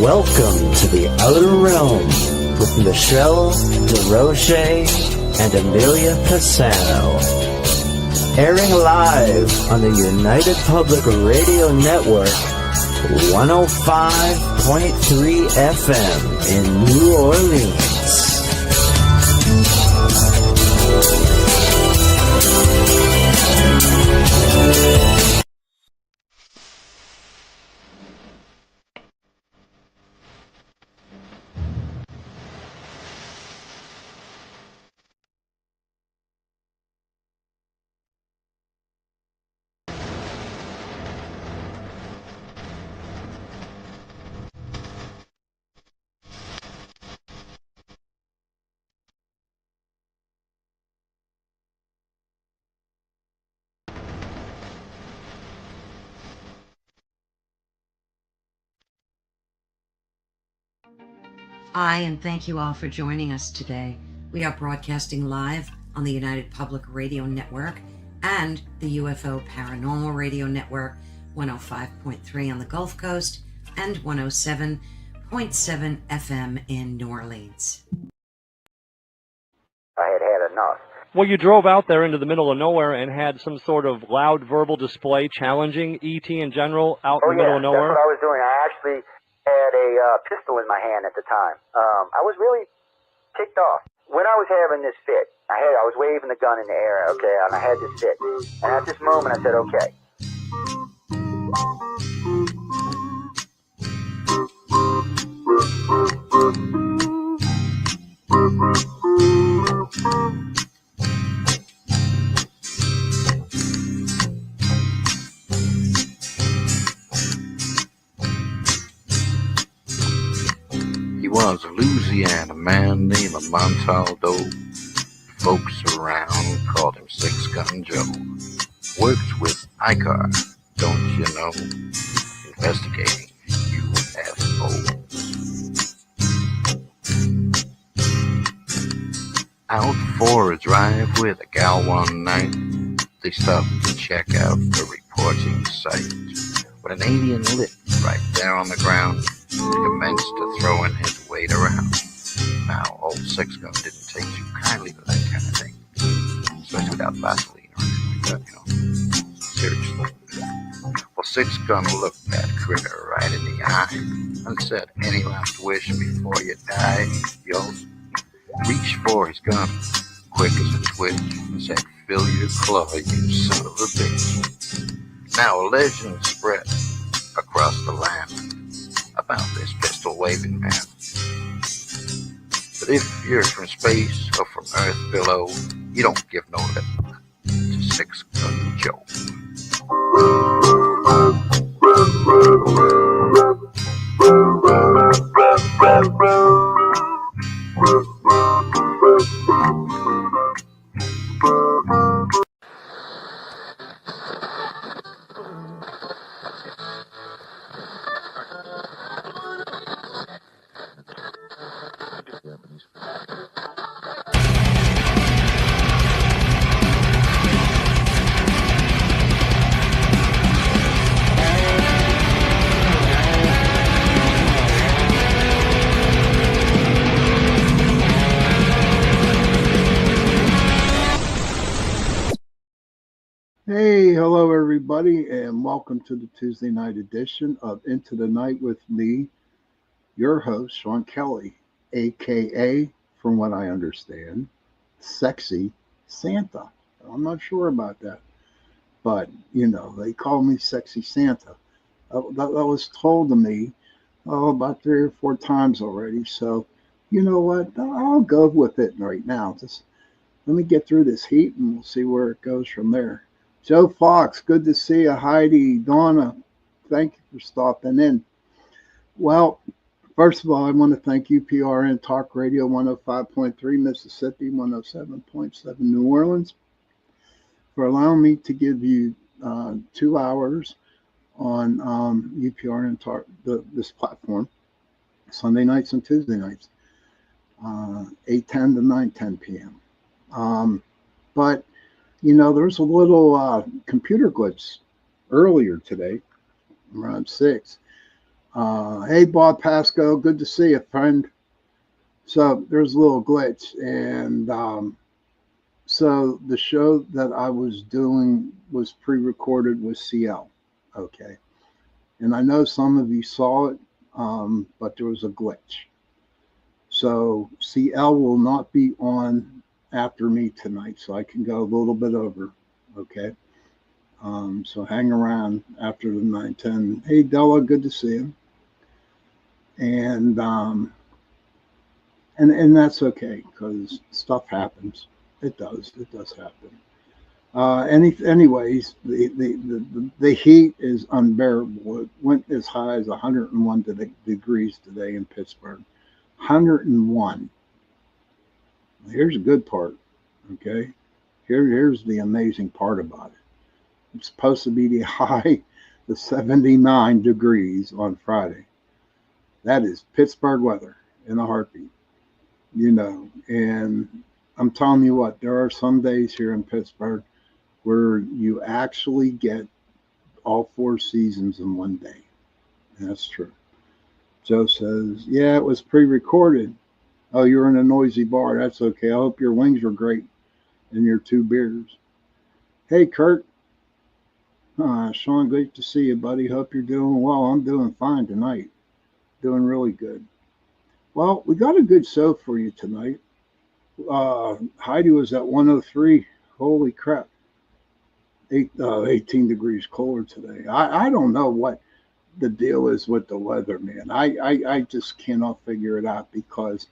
Welcome to the Outer Realm with Michelle DeRoche and Amelia Pisano. Airing live on the United Public Radio Network, 105.3 FM in New Orleans. Hi, and thank you all for joining us today. We are broadcasting live on the United Public Radio Network and the UFO Paranormal Radio Network, 105.3 on the Gulf Coast and 107.7 FM in New Orleans. I had enough. Well, you drove out there into the middle of nowhere and had some sort of loud verbal display challenging ET in general out in the middle of nowhere? That's what I was doing. I actually had a pistol in my hand at the time. I was really ticked off. When I was having this fit, I was waving the gun in the air, okay, and I had this fit. And at this moment, I said, okay. He was a Louisiana man named Montaldo. Folks around called him Six Gun Joe. Worked with ICAR, don't you know? Investigating UFOs. Out for a drive with a gal one night, they stopped to check out the reporting site. When an alien lit right there on the ground, he commenced to throwing his weight around. Now, old Six Gun didn't take too kindly to that kind of thing, especially without Vaseline or anything like that, you know. Seriously. Well, Six Gun looked that critter right in the eye and said, "Any last wish before you die?" Yo, reached for his gun, quick as a twitch, and said, "Fill your claw, you son of a bitch." Now a legend spread across the land about this pistol-waving man. But if you're from space or from Earth below, you don't give no lip to Six Gun Joe. Hey, hello everybody, and welcome to the Tuesday night edition of Into the Night with me, your host, Sean Kelly, aka, from what I understand, Sexy Santa. I'm not sure about that, but you know, they call me Sexy Santa. That was told to me about 3 or 4 times already, so you know what, I'll go with it right now. Just let me get through this heat and we'll see where it goes from there. Joe Fox, good to see you. Heidi, Donna, thank you for stopping in. Well, first of all, I want to thank UPRN Talk Radio 105.3 Mississippi, 107.7 New Orleans for allowing me to give you 2 hours on UPRN Talk, this platform, Sunday nights and Tuesday nights, 8:10 to 9:10 p.m. But you know, there's a little computer glitch earlier today, around 6. Hey, Bob Pasco, good to see you, friend. So there's a little glitch, and so the show that I was doing was pre-recorded with CL. Okay, and I know some of you saw it, but there was a glitch. So CL will not be on after me tonight, so I can go a little bit over. Okay. So hang around after the 9:10. Hey Della, good to see you. And and that's okay because stuff happens. It does. It does happen. Anyways, the heat is unbearable. It went as high as 101 degrees today in Pittsburgh. 101. Here's a good part. Okay. Here's the amazing part about it. It's supposed to be the high of 79 degrees on Friday. That is Pittsburgh weather in a heartbeat, And I'm telling you what, there are some days here in Pittsburgh where you actually get all 4 seasons in one day. And that's true. Joe says, yeah, it was pre-recorded. Oh, you're in a noisy bar. That's okay. I hope your wings were great and your 2 beers. Hey, Kurt. Sean, great to see you, buddy. Hope you're doing well. I'm doing fine tonight. Doing really good. Well, we got a good show for you tonight. Heidi was at 103. Holy crap. 18 degrees colder today. I don't know what the deal is with the weather, man. I just cannot figure it out because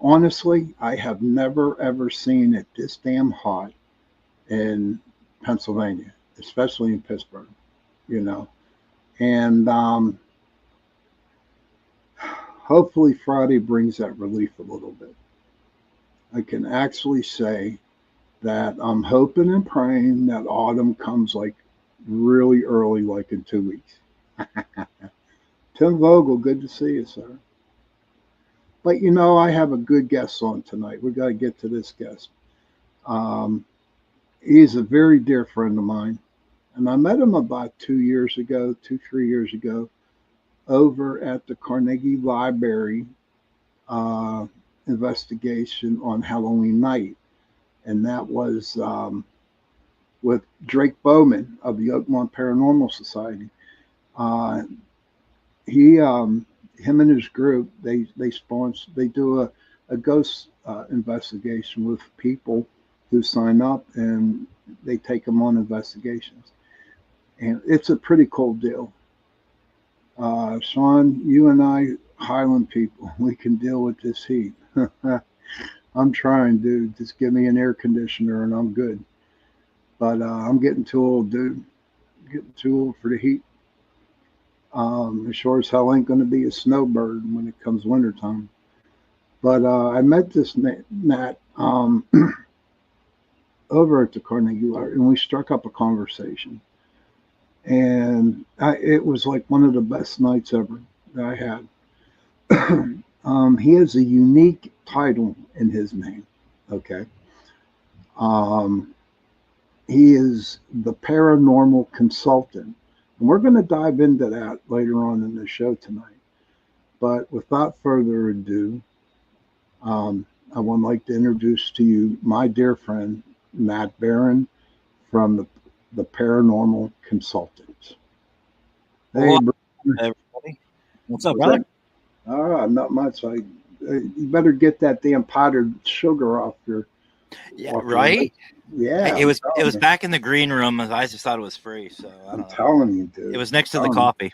honestly, I have never, ever seen it this damn hot in Pennsylvania, especially in Pittsburgh, and hopefully Friday brings that relief a little bit. I can actually say that I'm hoping and praying that autumn comes like really early, like in 2 weeks. Tim Vogel, good to see you, sir. But I have a good guest on tonight. We got to get to this guest. He's a very dear friend of mine. And I met him about 3 years ago, over at the Carnegie Library investigation on Halloween night. And that was with Drake Bowman of the Oakmont Paranormal Society. Him and his group, they do a ghost investigation with people who sign up, and they take them on investigations. And it's a pretty cool deal. Sean, you and I, Highland people, we can deal with this heat. I'm trying, dude. Just give me an air conditioner and I'm good. But I'm getting too old, dude. Getting too old for the heat. Sure as hell ain't going to be a snowbird when it comes wintertime. But I met this Matt over at the Carnegie Library, and we struck up a conversation. And it was like one of the best nights ever that I had. He has a unique title in his name. Okay. He is the paranormal consultant. And we're going to dive into that later on in the show tonight. But without further ado, I would like to introduce to you my dear friend, Matt Barron from the Paranormal Consultants. Hey, everybody. What's up, brother? Not much. You better get that damn powdered sugar off your. Yeah, right. Yeah, it was back in the green room. I just thought it was free, so I'm telling you, dude. It was next to the coffee.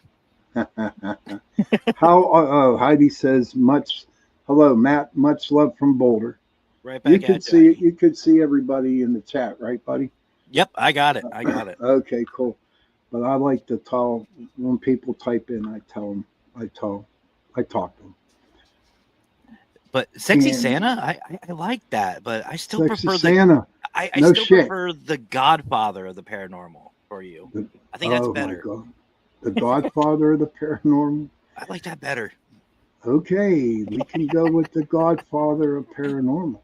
How? Heidi says much. Hello, Matt. Much love from Boulder. Right back. You could see everybody in the chat, right, buddy? Yep, I got it. Okay, cool. But I like to tell when people type in, I talk to them. But Sexy Santa, I like that, but I still prefer Santa. I still prefer the Godfather of the Paranormal for you. I think that's better. My God. The Godfather of the Paranormal. I like that better. Okay, we can go with the Godfather of Paranormal.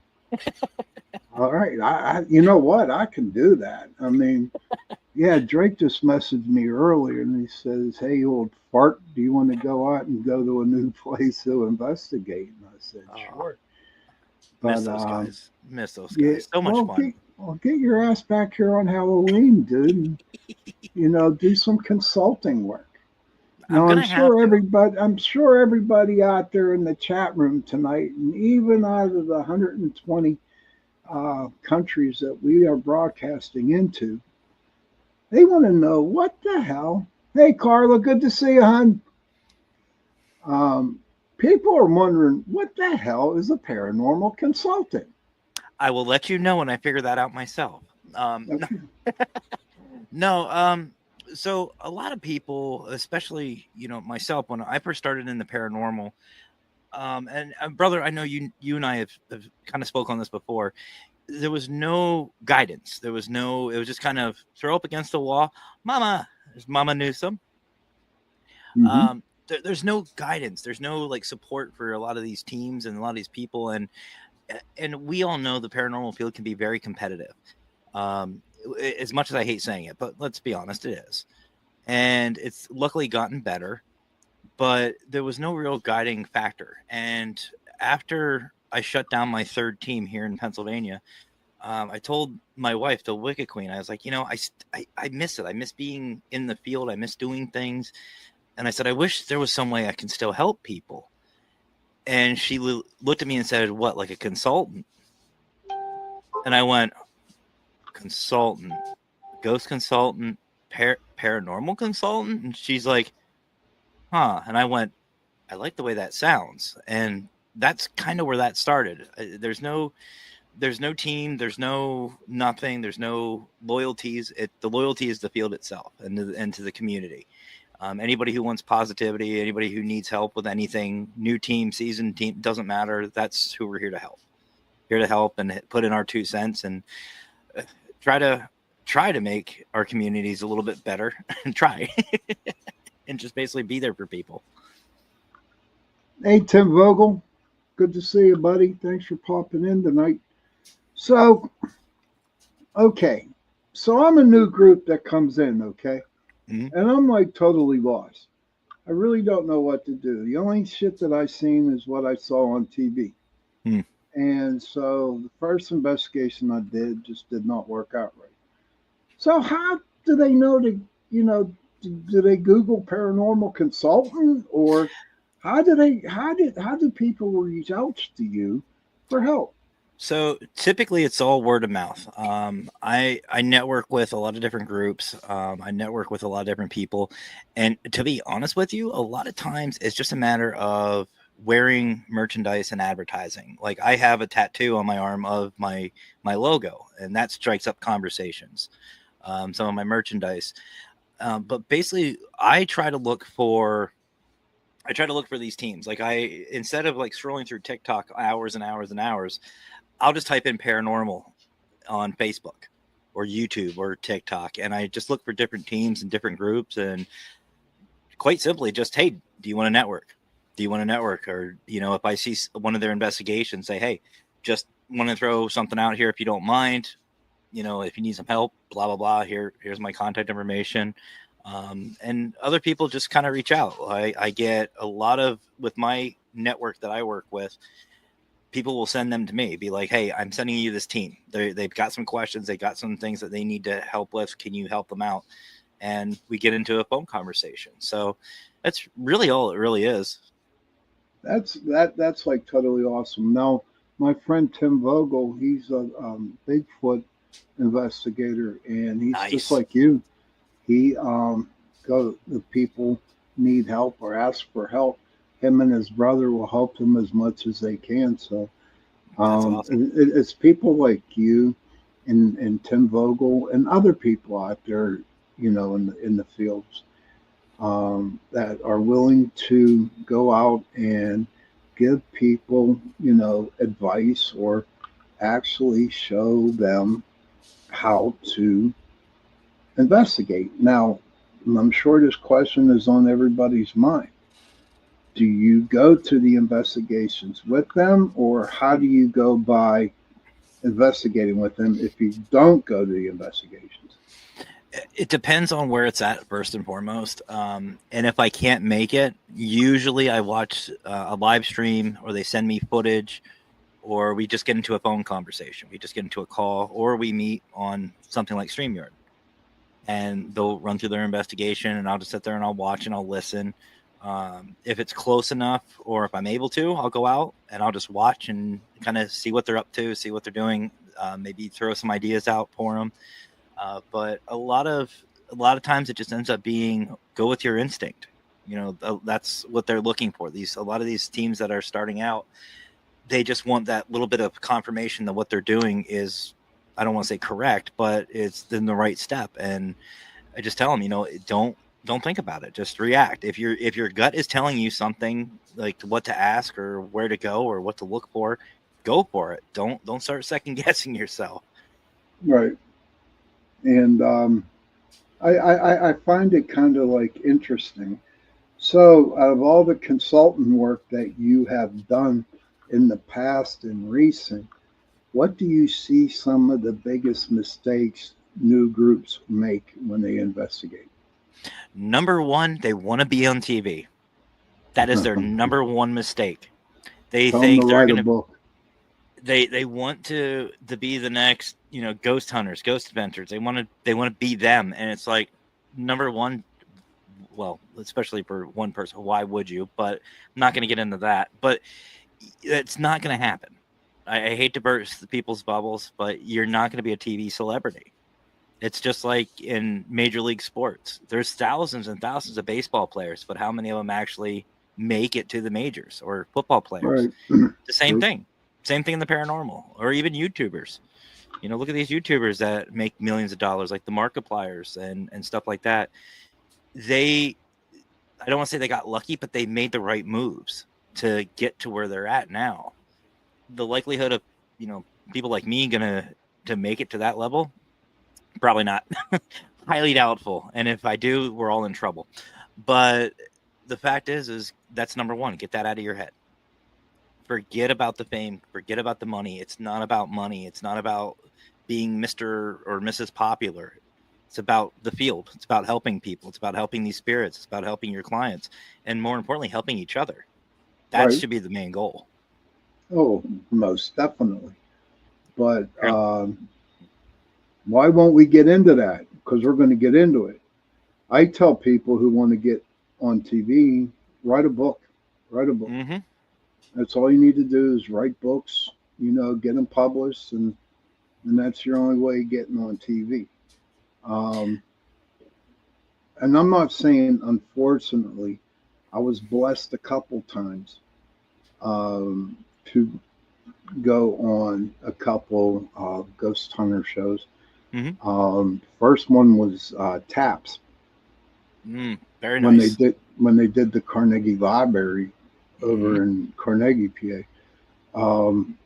All right. You know what? I can do that. I mean, yeah, Drake just messaged me earlier and he says, "Hey, old fart, do you want to go out and go to a new place to investigate?" And I said, "Sure." Miss But those guys. Miss those yeah, guys. So much fun. get your ass back here on Halloween, dude. And, do some consulting work. I'm Now, gonna have to. I'm sure everybody out there in the chat room tonight, and even out of the 120 countries that we are broadcasting into, they want to know what the hell. Hey, Carla, good to see you, hon. Um, People are wondering what the hell is a paranormal consultant. I will let you know when I figure that out myself. Okay. No, so a lot people, especially myself, when I first started in the paranormal, and brother, I know you and I have kind of spoke on this before. There was no guidance. It was just kind of throw up against the wall. Mama, there's Mama Newsom. Mm-hmm. There's no guidance. There's no like support for a lot of these teams and a lot of these people, and we all know the paranormal field can be very competitive. As much as I hate saying it, but let's be honest, it is. And it's luckily gotten better, but there was no real guiding factor. And after I shut down my third team here in Pennsylvania, I told my wife, the Wicked Queen, I was like, I miss it. I miss being in the field. I miss doing things. And I said, I wish there was some way I can still help people. And she looked at me and said, what, like a consultant? And I went, consultant, ghost consultant, paranormal consultant? And she's like, huh. And I went, I like the way that sounds. And that's kind of where that started. There's no team, there's no nothing, there's no loyalties. The loyalty is the field itself and to the community. Anybody who wants positivity, anybody who needs help with anything, new team, seasoned team, doesn't matter. That's who we're here to help. Here to help and put in our 2 cents and try to make our communities a little bit better and try and just basically be there for people. Hey, Tim Vogel, good to see you, buddy. Thanks for popping in tonight. So, okay, so I'm a new group that comes in, okay? Mm-hmm. And I'm like totally lost. I really don't know what to do. The only shit that I seen is what I saw on TV. And so the first investigation I did just did not work out right. So how do they know to, do they Google paranormal consultant, or how do people reach out to you for help? So typically it's all word of mouth. I network with a lot of different groups. I network with a lot of different people. And to be honest with you, a lot of times it's just a matter of wearing merchandise and advertising. Like I have a tattoo on my arm of my logo, and that strikes up conversations. Some of my merchandise. But basically I try to look for these teams. Like instead of like scrolling through TikTok hours and hours and hours, I'll just type in paranormal on Facebook or YouTube or TikTok, and I just look for different teams and different groups, and quite simply just, hey, do you want to network? Do you want to network? Or, if I see one of their investigations, say, hey, just want to throw something out here if you don't mind, if you need some help, blah, blah, blah, here's my contact information. And other people just kind of reach out. I get a lot of, with my network that I work with, people will send them to me, be like, hey, I'm sending you this team. They've got some questions. They got some things that they need to help with. Can you help them out? And we get into a phone conversation. So that's really all it really is. That's like totally awesome. Now, my friend Tim Vogel, he's a Bigfoot investigator, and he's nice. Just like you. He the people need help or ask for help, him and his brother will help them as much as they can. So awesome. It's people like you and Tim Vogel and other people out there, in the fields that are willing to go out and give people, advice or actually show them how to investigate. Now, I'm sure this question is on everybody's mind. Do you go to the investigations with them, or how do you go by investigating with them if you don't go to the investigations? It depends on where it's at, first and foremost. And if I can't make it, usually I watch a live stream, or they send me footage, or we just get into a phone conversation. We just get into a call, or we meet on something like StreamYard, and they'll run through their investigation, and I'll just sit there and I'll watch and I'll listen. If it's close enough, or if I'm able to, I'll go out and I'll just watch and kind of see what they're up to, see what they're doing, maybe throw some ideas out for them. But a lot of times it just ends up being go with your instinct. That's what they're looking for. A lot of these teams that are starting out, they just want that little bit of confirmation that what they're doing is, I don't want to say correct, but it's in the right step. And I just tell them, don't think about it. Just react. If your gut is telling you something, like what to ask or where to go or what to look for, go for it. Don't start second guessing yourself. Right. And I find it kind of like interesting. So out of all the consultant work that you have done in the past and recent, what do you see some of the biggest mistakes new groups make when they investigate? Number one, they want to be on TV. That is their number one mistake. They Tell think them to they're write going a to. book. They want to be the next, ghost hunters, ghost inventors. They want to be them, and it's like, number one, well, especially for one person, why would you? But I'm not going to get into that. But it's not going to happen. I hate to burst the people's bubbles, but you're not going to be a TV celebrity. It's just like in Major League Sports. There's thousands and thousands of baseball players, but how many of them actually make it to the majors? Or football players? Right. The same thing. Same thing in the paranormal, or even YouTubers. Look at these YouTubers that make millions of dollars, like the Markipliers and stuff like that. I don't want to say they got lucky, but they made the right moves to get to where they're at now. The likelihood of, people like me to make it to that level, probably not. Highly doubtful. And if I do, we're all in trouble. But the fact is that's number one. Get that out of your head. Forget about the fame. Forget about the money. It's not about money. It's not about being Mr. or Mrs. Popular. It's about the field. It's about helping people. It's about helping these spirits. It's about helping your clients. And more importantly, helping each other. That should be the main goal. Oh, most definitely. But why won't we get into that? Because we're going to get into it. I tell people who want to get on TV, write a book. Write a book. Mm-hmm. That's all you need to do is write books, get them published, and that's your only way of getting on TV. And I'm not saying, unfortunately, I was blessed a couple times to go on a couple ghost hunter shows. Mm-hmm. First one was TAPS. Very nice. When they did the Carnegie Library over in Carnegie, PA.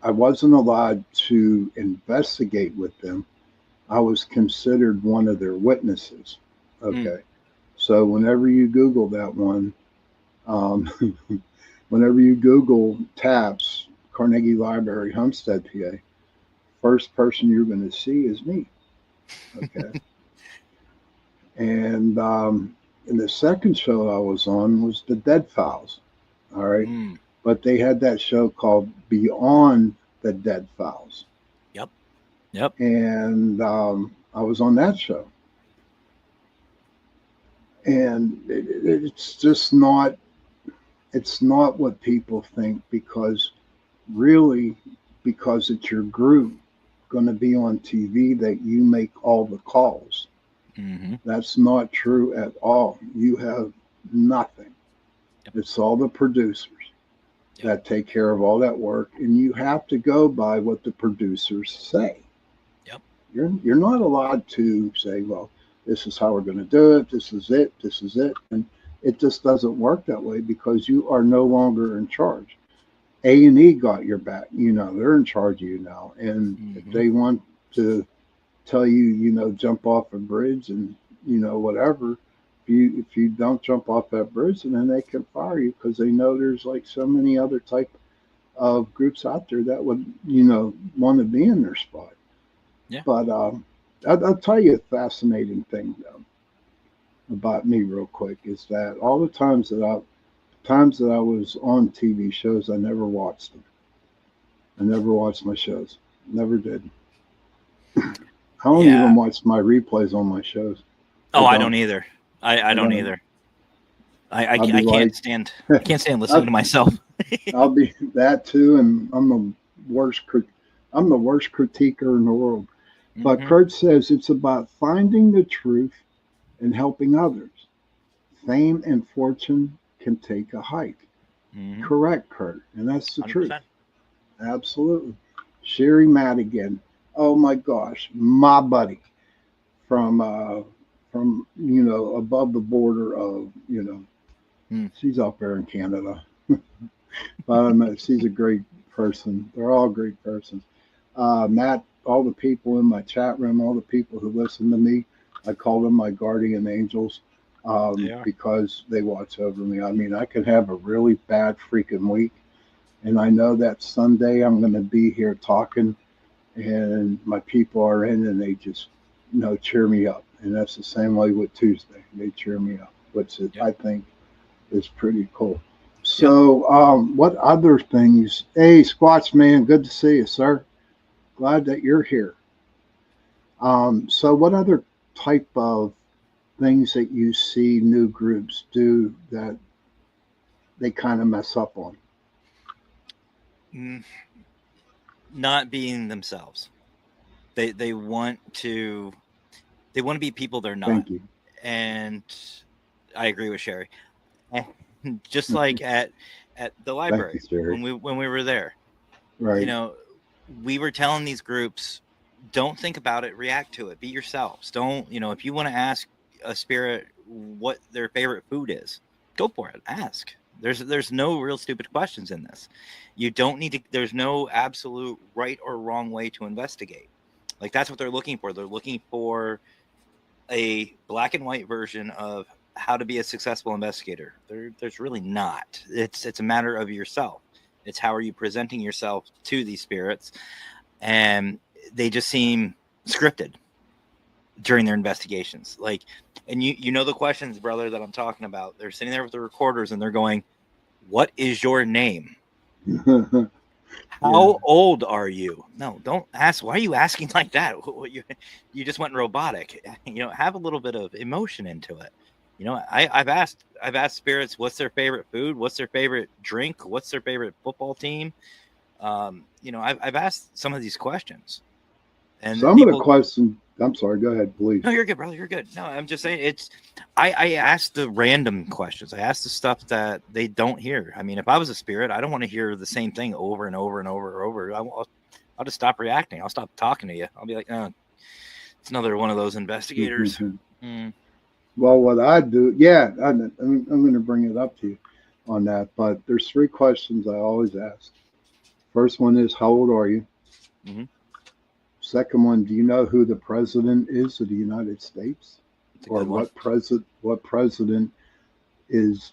I wasn't allowed to investigate with them. I was considered one of their witnesses. Okay. So whenever you Google that one, whenever you Google TAPS, Carnegie Library, Homestead, PA, first person you're going to see is me. Okay. And the second show I was on was the Dead Files. All right. But they had that show called Beyond the Dead Files. Yep. And I was on that show. And it's just not, it's not what people think, because it's your group going to be on TV that you make all the calls. That's not true at all. You have nothing. It's all the producers that take care of all that work, and you have to go by what the producers say. You're not allowed to say, well, this is how we're going to do it. This is it. This is it. And it just doesn't work that way, because you are no longer in charge. A&E got your back. They're in charge of you now. And if they want to tell you, jump off a bridge and, whatever, if you don't jump off that bridge, then they can fire you, because they know there's like so many other type of groups out there that would, want to be in their spot. Yeah. But I'll tell you a fascinating thing though about me real quick is that all the times that I was on TV shows, I never watched them. I never watched my shows. Never did. I don't even watch my replays on my shows. Oh, I don't either. I don't either. I can't stand listening to myself. I'll be that too, and I'm the worst critiquer in the world. But Kurt says it's about finding the truth and helping others. Fame and fortune can take a hike. Correct, Kurt, and that's the 100%. Truth. Absolutely. Sherry Madigan. Oh my gosh, my buddy from above the border of she's up there in Canada. But she's a great person. They're all great persons. Matt, all the people in my chat room, all the people who listen to me, I call them my guardian angels because they watch over me. I mean, I could have a really bad freaking week, and I know that Sunday I'm going to be here talking, and my people are in, and they just cheer me up. And that's the same way with Tuesday. They cheer me up, which I think is pretty cool. So what other things? Hey, Squatch Man, good to see you, sir. Glad that you're here. So what other type of things that you see new groups do that they kind of mess up on? Not being themselves. They want to be people they're not. Thank you. And I agree with Sherry. Just like at the library when we were there, right? We were telling these groups, don't think about it, react to it, be yourselves. Don't, if you want to ask a spirit what their favorite food is, go for it. Ask. There's no real stupid questions in this. You don't need to. There's no absolute right or wrong way to investigate. Like that's what they're looking for. They're looking for a black and white version of how to be a successful investigator. There's really not. It's a matter of yourself. It's how are you presenting yourself to these spirits, and they just seem scripted during their investigations. Like, and you know the questions, brother, that I'm talking about. They're sitting there with the recorders and they're going, "What is your name? How old are you?" No, don't ask. Why are you asking like that? You just went robotic. Have a little bit of emotion into it. I've asked spirits what's their favorite food, what's their favorite drink, what's their favorite football team. I've asked some of these questions, and some of the questions. I'm sorry. Go ahead, please. No, you're good, brother. You're good. No, I'm just saying I asked the random questions. I asked the stuff that they don't hear. I mean, if I was a spirit, I don't want to hear the same thing over and over and over and over. I'll just stop reacting. I'll stop talking to you. I'll be like, oh, it's another one of those investigators. Well, what I do, I'm going to bring it up to you on that. But there's 3 questions I always ask. First one is, how old are you? Second one, do you know who the president is of the United States? Or what president is,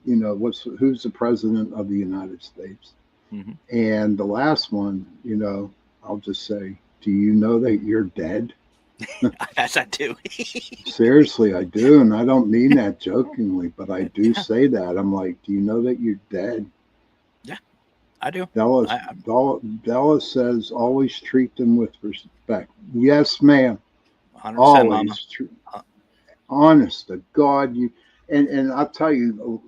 who's the president of the United States? And the last one, I'll just say, do you know that you're dead? That's that too. Seriously, I do. And I don't mean that jokingly, but I do say that. I'm like, do you know that you're dead? Yeah, I do. Della says, always treat them with respect. Yes, ma'am. 100%, always. Honest to God. And I'll tell you,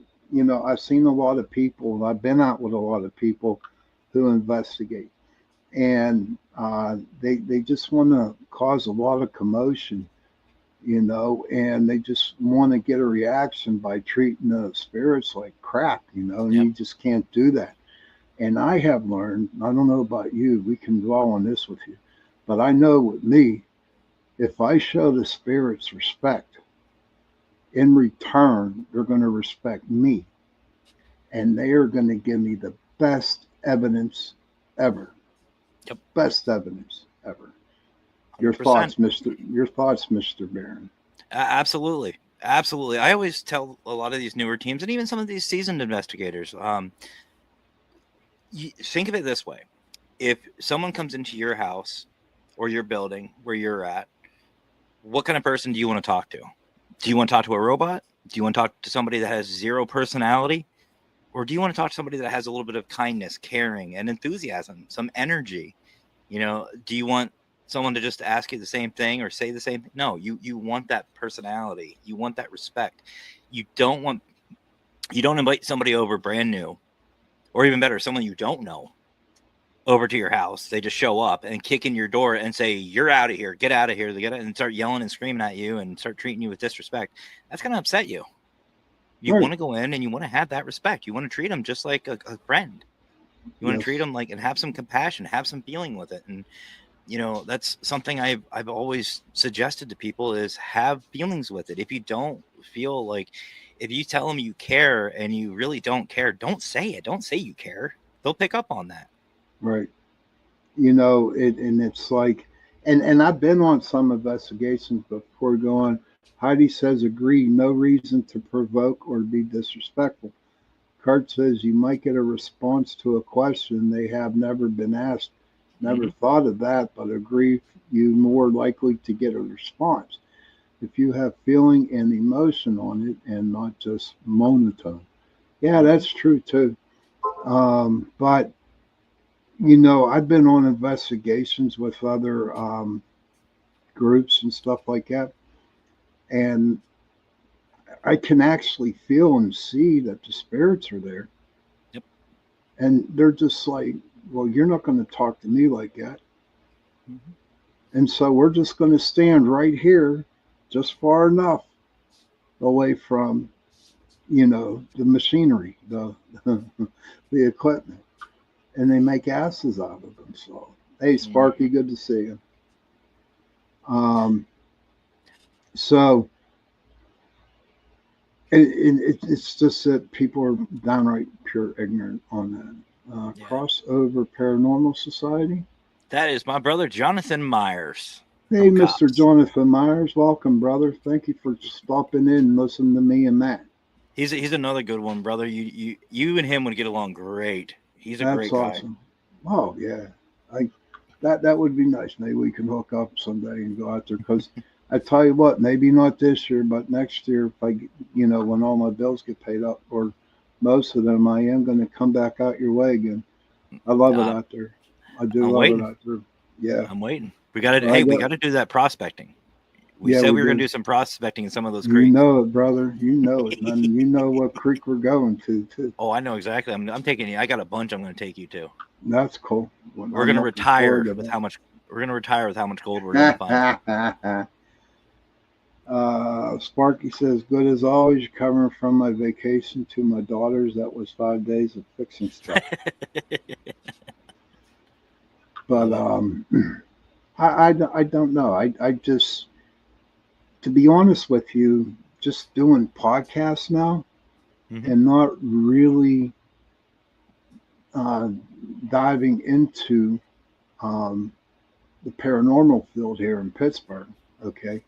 I've seen a lot of people, and I've been out with a lot of people who investigate. And they just want to cause a lot of commotion, and they just want to get a reaction by treating the spirits like crap, and you just can't do that. And I have learned, I don't know about you, we can dwell on this with you, but I know with me, if I show the spirits respect, in return, they're going to respect me. And they are going to give me the best evidence ever. Yep. Best evidence ever. 100%. Your thoughts, Mr. Barron. Absolutely. I always tell a lot of these newer teams and even some of these seasoned investigators, you think of it this way. If someone comes into your house or your building where you're at, what kind of person do you want to talk to? Do you want to talk to a robot? Do you want to talk to somebody that has zero personality? Or do you want to talk to somebody that has a little bit of kindness, caring, and enthusiasm, some energy? You know, do you want someone to just ask you the same thing or say the same thing? No, you want that personality. You want that respect. You don't invite somebody over brand new, or even better, someone you don't know over to your house. They just show up and kick in your door and say, "You're out of here, get out of here," and start yelling and screaming at you and start treating you with disrespect. That's going to upset you. You want to go in and you want to have that respect. You want to treat them just like a friend. You want to treat them like, and have some compassion, have some feeling with it. And, you know, that's something I've always suggested to people is have feelings with it. If you don't feel like, if you tell them you care and you really don't care, don't say it. Don't say you care. They'll pick up on that. Right. You know, and it's like, and I've been on some investigations before going, Heidi says, agree, no reason to provoke or be disrespectful. Kurt says you might get a response to a question they have never been asked. Never thought of that, but agree, you more likely to get a response if you have feeling and emotion on it and not just monotone. Yeah, that's true too. But, you know, I've been on investigations with other groups and stuff like that. And I can actually feel and see that the spirits are there. Yep. And they're just like, well, you're not going to talk to me like that. And so we're just going to stand right here, just far enough away from, you know, the machinery, the equipment. And they make asses out of themselves. Hey, Sparky, good to see you. So it's just that people are downright pure ignorant on that. Crossover Paranormal Society. That is my brother, Jonathan Myers. Hey, Mr. Jonathan Myers. Welcome, brother. Thank you for stopping in and listening to me and Matt. He's another good one, brother. You and him would get along great. He's a great guy. That's awesome. Oh, yeah. That would be nice. Maybe we can hook up someday and go out there, because I tell you what, maybe not this year, but next year, if when all my bills get paid up, or most of them, I am going to come back out your way again. I love it out there. I do love it out there. Yeah, I'm waiting. We got to do that prospecting. We said we were going to do some prospecting in some of those creeks. You know it, brother. You know it, man. You know what creek we're going to, too. Oh, I know exactly. I'm taking you. I got a bunch I'm going to take you to. That's cool. We're going to retire with how much. We're going to retire with how much gold we're going to find. Sparky says, good as always, coming from my vacation to my daughter's. That was 5 days of fixing stuff. But I don't know. I just, to be honest with you, just doing podcasts now and not really diving into the paranormal field here in Pittsburgh. Okay.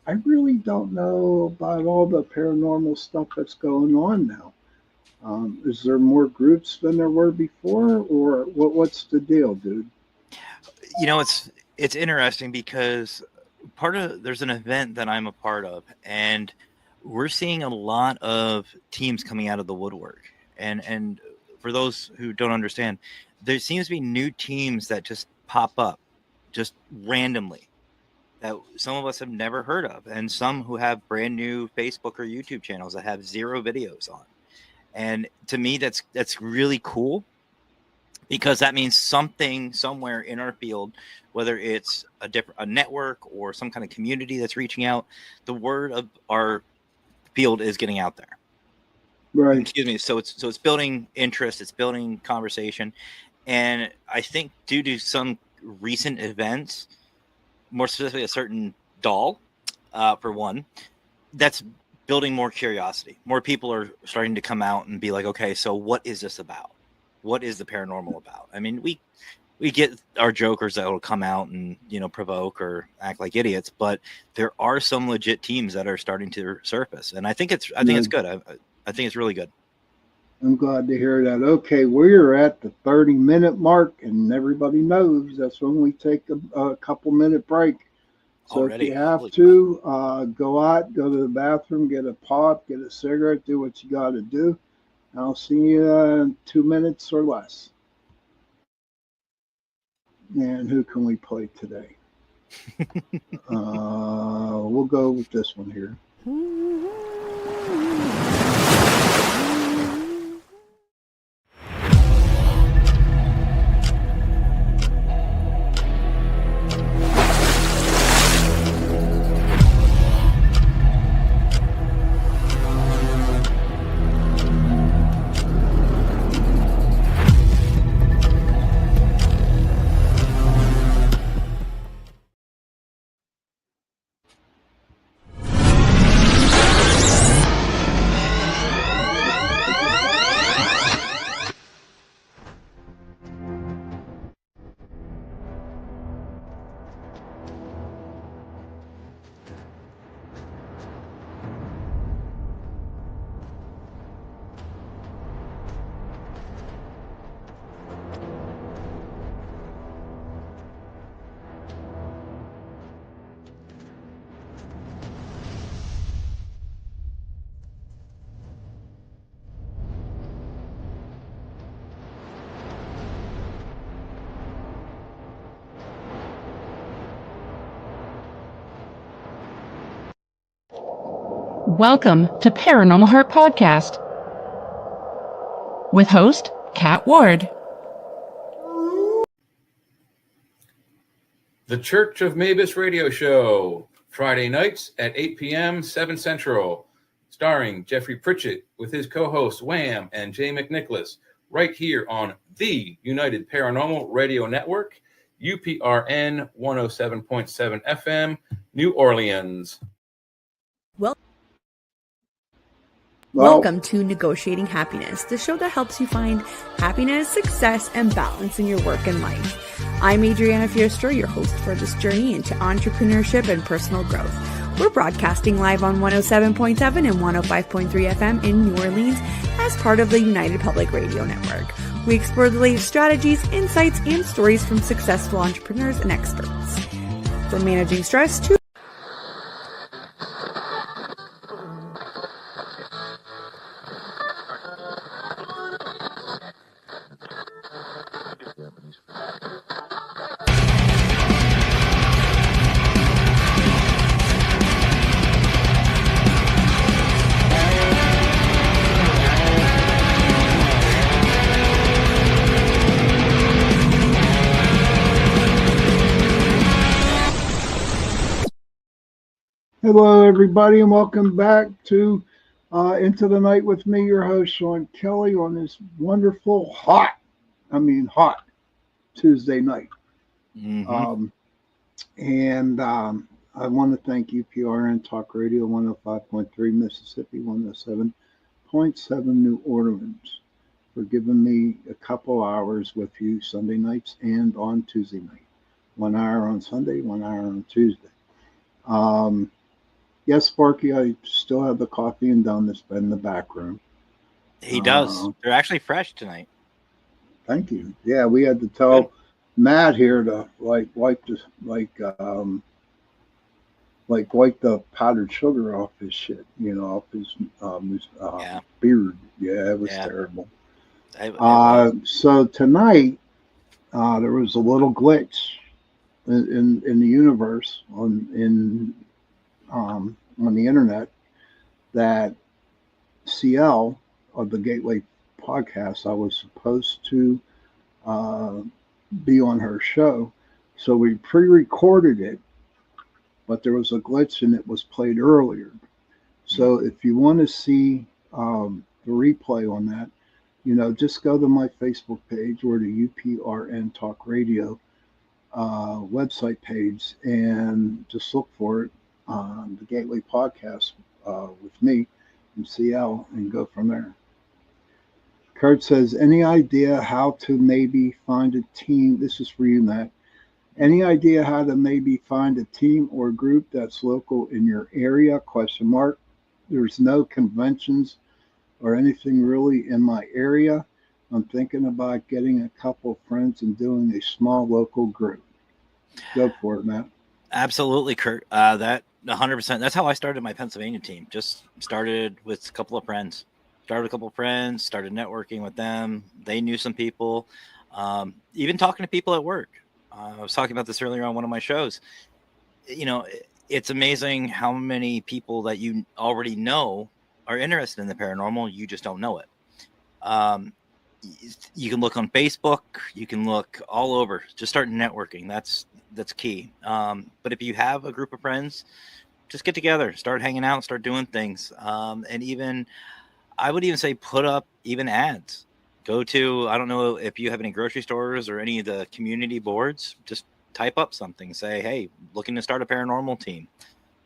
I really don't know about all the paranormal stuff that's going on now. Is there more groups than there were before, or what's the deal, dude? You know, it's interesting because there's an event that I'm a part of, and we're seeing a lot of teams coming out of the woodwork. And for those who don't understand, there seems to be new teams that just pop up just randomly that some of us have never heard of, and some who have brand new Facebook or YouTube channels that have 0 videos on. And to me, that's really cool, because that means something somewhere in our field, whether it's a network or some kind of community that's reaching out, the word of our field is getting out there. Right. Excuse me. So it's building interest, it's building conversation. And I think due to some recent events, more specifically a certain doll, for one, that's building more curiosity. More people are starting to come out and be like, okay, so what is this about? What is the paranormal about? I mean, we get our jokers that will come out and, provoke or act like idiots, but there are some legit teams that are starting to surface. And I think it's good. I think it's really good. I'm glad to hear that. Okay, we're at the 30-minute mark, and everybody knows that's when we take a couple-minute break. So Already. if you have Holy to, go out, go to the bathroom, get a pop, get a cigarette, do what you got to do. I'll see you in 2 minutes or less. And who can we play today? We'll go with this one here. Welcome to Paranormal Heart Podcast with host Kat Ward. The Church of Mavis Radio Show, Friday nights at 8 p.m., 7 Central, starring Jeffrey Pritchett with his co-hosts Wham and Jay McNicholas, right here on the United Paranormal Radio Network, UPRN 107.7 FM, New Orleans. Welcome to Negotiating Happiness, the show that helps you find happiness, success, and balance in your work and life. I'm Adriana Fiestro, your host for this journey into entrepreneurship and personal growth. We're broadcasting live on 107.7 and 105.3 FM in New Orleans as part of the United Public Radio Network. We explore the latest strategies, insights, and stories from successful entrepreneurs and experts. From managing stress to Hello, everybody, and welcome back to Into the Night with me, your host, Sean Kelly, on this wonderful, hot Tuesday night. Mm-hmm. I want to thank UPRN Talk Radio 105.3 Mississippi, 107.7 New Orleans for giving me a couple hours with you Sunday nights and on Tuesday night. 1 hour on Sunday, 1 hour on Tuesday. Yes, Sparky, I still have the coffee and donuts in the back room. He does. They're actually fresh tonight. Thank you. Yeah, we had to tell Matt here to wipe the powdered sugar off his shit, off his beard. Yeah, it was terrible. So tonight there was a little glitch in the universe on the internet that CL of the Gateway podcast, I was supposed to be on her show. So we pre-recorded it, but there was a glitch and it was played earlier. So if you want to see the replay on that, just go to my Facebook page or the UPRN Talk Radio website page and just look for it. The Gateway Podcast with me and CL and go from there. Kurt says, any idea how to maybe find a team? This is for you, Matt. Any idea how to maybe find a team or group that's local in your area? ? There's no conventions or anything really in my area, I'm thinking about getting a couple friends and doing a small local group. Go for it, Matt. Absolutely, Kurt. That 100%. That's how I started my Pennsylvania team. Just started with a couple of friends. Started networking with them. They knew some people. Even talking to people at work. I was talking about this earlier on one of my shows. You know, it's amazing how many people that you already know are interested in the paranormal. You just don't know it. You can look on Facebook. You can look all over. Just start networking. That's key. But if you have a group of friends, just get together, start hanging out, start doing things. And even, I would even say, put up even ads. Go to, I don't know if you have any grocery stores or any of the community boards, just type up something, say, hey, looking to start a paranormal team.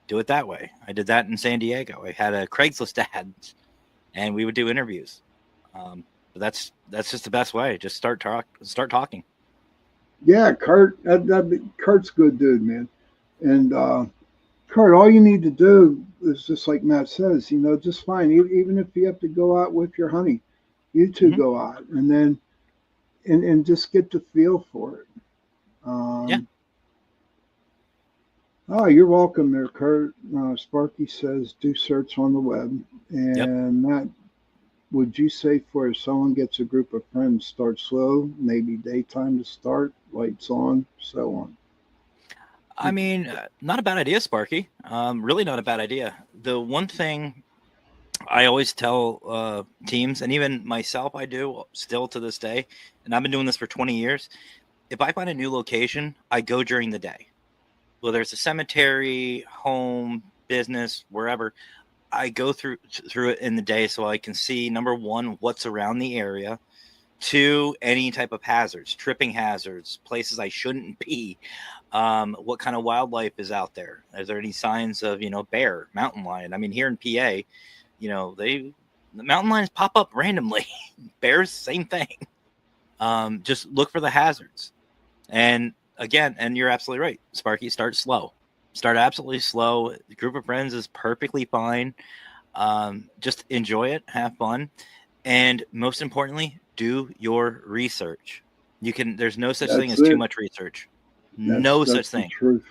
Do it that way. I did that in San Diego. I had a Craigslist ad and we would do interviews. But that's just the best way. Just start talking. Yeah, Kurt, Kurt's a good dude, man. And Kurt, all you need to do is just like Matt says, just fine. Even if you have to go out with your honey, you two go out and then and just get the feel for it. Yeah. Oh, you're welcome there, Kurt. Sparky says do search on the web. And Matt, would you say for if someone gets a group of friends, start slow, maybe daytime to start, lights on, so on? I mean, not a bad idea, Sparky. Really not a bad idea. The one thing I always tell teams, and even myself, I do still to this day, and I've been doing this for 20 years. If I find a new location, I go during the day. Whether it's a cemetery, home, business, wherever, I go through it in the day so I can see, number one, what's around the area. Two, any type of hazards, tripping hazards, places I shouldn't be. What kind of wildlife is out there? Is there any signs of, bear, mountain lion? I mean, here in PA, the mountain lions pop up randomly. Bears, same thing. Just look for the hazards. And again, and you're absolutely right, Sparky, start slow. Start absolutely slow. The group of friends is perfectly fine. Just enjoy it, have fun. And most importantly, do your research. There's no such thing as too much research. No such thing. Truth.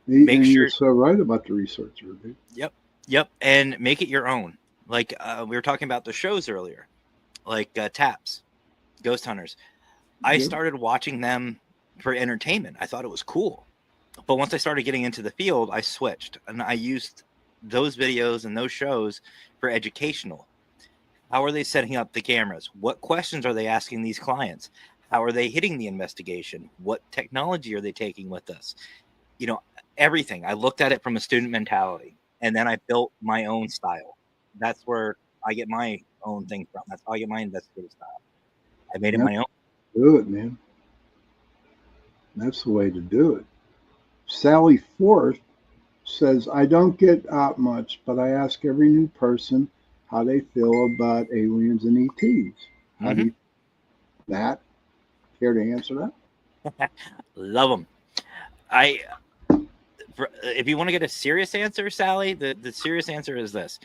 Make sure you're so right about the research, dude. Yep. And make it your own. Like we were talking about the shows earlier, like TAPS, Ghost Hunters. I started watching them for entertainment. I thought it was cool. But once I started getting into the field, I switched and I used those videos and those shows for educational. How are they setting up the cameras? What questions are they asking these clients? How are they hitting the investigation? What technology are they taking with us? Everything. I looked at it from a student mentality, and then I built my own style. That's where I get my own thing from. That's how I get my investigative style. I made it my own. Do it, man. That's the way to do it. Sally Forth says, I don't get out much, but I ask every new person how they feel about aliens and ETs. How do you, Matt, care to answer that? Love them. If you want to get a serious answer, Sally, the serious answer is this.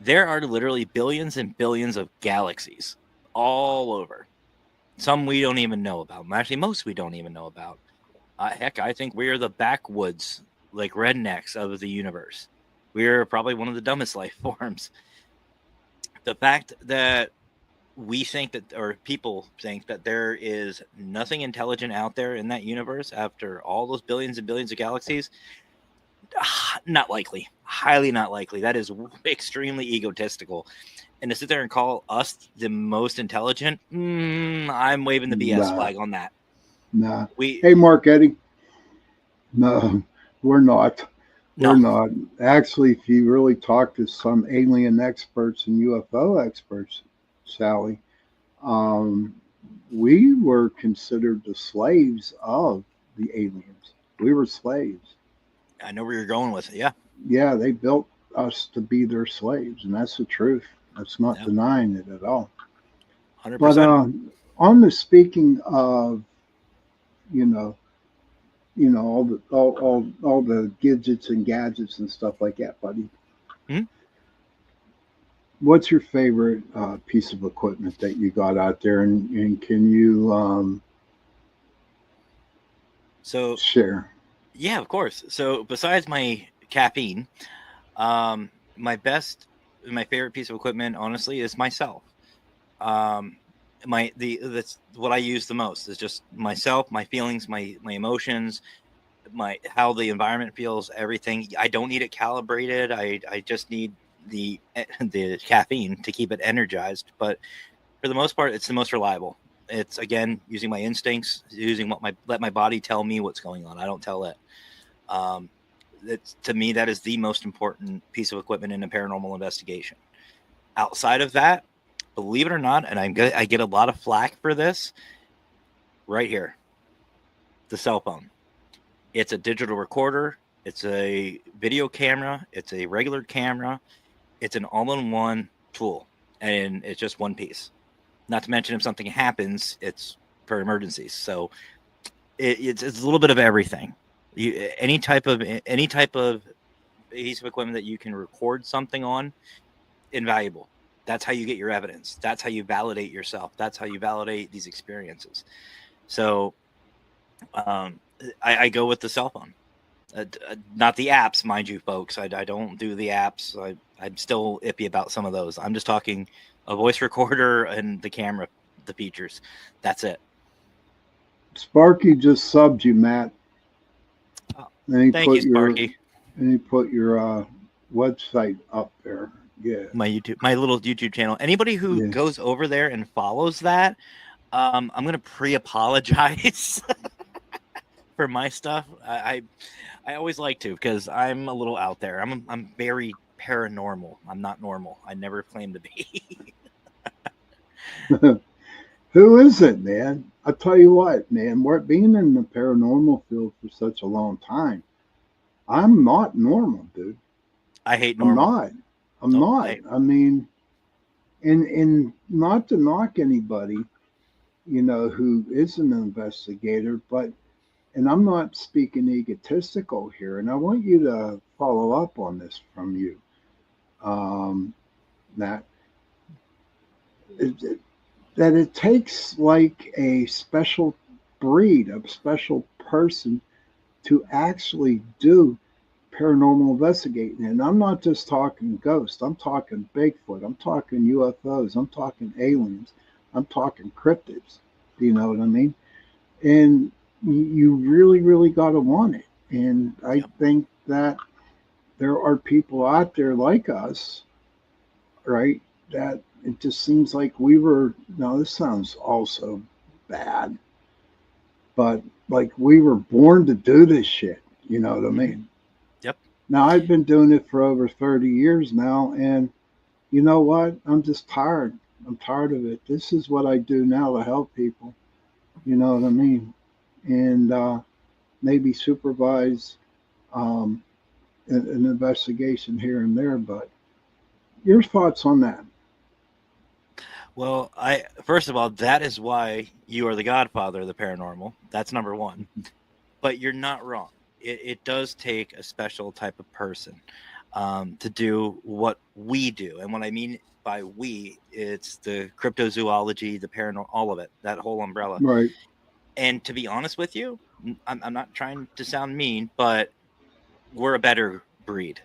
There are literally billions and billions of galaxies all over. Some we don't even know about. Actually, most we don't even know about. Heck, I think we are the backwoods, like rednecks of the universe. We are probably one of the dumbest life forms. The fact that we think that, or people think that there is nothing intelligent out there in that universe after all those billions and billions of galaxies, not likely. Highly not likely. That is extremely egotistical. And to sit there and call us the most intelligent, I'm waving the BS flag on that. Nah. Hey, Mark Eddy. No, we're not. We're not. Actually, if you really talk to some alien experts and UFO experts, Sally, we were considered the slaves of the aliens. We were slaves. I know where you're going with it. Yeah. Yeah, they built us to be their slaves, and that's the truth. That's not denying it at all. 100%. But on the speaking of, all the gadgets and stuff like that, buddy. what's your favorite piece of equipment that you got out there, and can you So share? yeah, of course. So besides my caffeine, my favorite piece of equipment, honestly, is myself. Um, that's what I use the most is just myself, my feelings, my emotions, how the environment feels, everything. I don't need it calibrated. I just need the the caffeine to keep it energized. But for the most part, it's the most reliable. It's again using my instincts, using let my body tell me what's going on. I don't tell it. Um, to me, that is the most important piece of equipment in a paranormal investigation. Outside of that, believe it or not, and I get a lot of flack for this. Right here, the cell phone. It's a digital recorder. It's a video camera. It's a regular camera. It's an all-in-one tool, and it's just one piece. Not to mention, if something happens, it's for emergencies. So it's a little bit of everything. Any type of piece of equipment that you can record something on, invaluable. That's how you get your evidence. That's how you validate yourself. That's how you validate these experiences. So I go with the cell phone. Not the apps, mind you, folks. I don't do the apps. I'm still iffy about some of those. I'm just talking a voice recorder and the camera, the features. That's it. Sparky just subbed you, Matt. And Thank you, Sparky. And he put your website up there. Yeah. My little YouTube channel. Anybody who goes over there and follows that, I'm gonna pre-apologize for my stuff. I always like to because I'm a little out there. I'm very paranormal. I'm not normal. I never claim to be. Who is it, man? I'll tell you what, man. We're being in the paranormal field for such a long time. I'm not normal, dude. I hate normal. I'm not. I mean, and not to knock anybody, who is an investigator, but, and I'm not speaking egotistical here, and I want you to follow up on this from you, Matt. That it takes like a special breed, a special person to actually do paranormal investigating. And I'm not just talking ghosts, I'm talking Bigfoot, I'm talking UFOs, I'm talking aliens, I'm talking cryptids. Do you know what I mean? And you really, really got to want it. And I think that there are people out there like us, right, that it just seems like now this sounds also bad, but like we were born to do this shit. You know what I mean? Yep. Now I've been doing it for over 30 years now, and you know what? I'm just tired. I'm tired of it. This is what I do now to help people. You know what I mean? And maybe supervise an investigation here and there. But your thoughts on that? Well, first of all, that is why you are the godfather of the paranormal. That's number one. But you're not wrong. It does take a special type of person to do what we do. And what I mean by we, it's the cryptozoology, the paranormal, all of it, that whole umbrella. Right. And to be honest with you, I'm not trying to sound mean, but we're a better breed.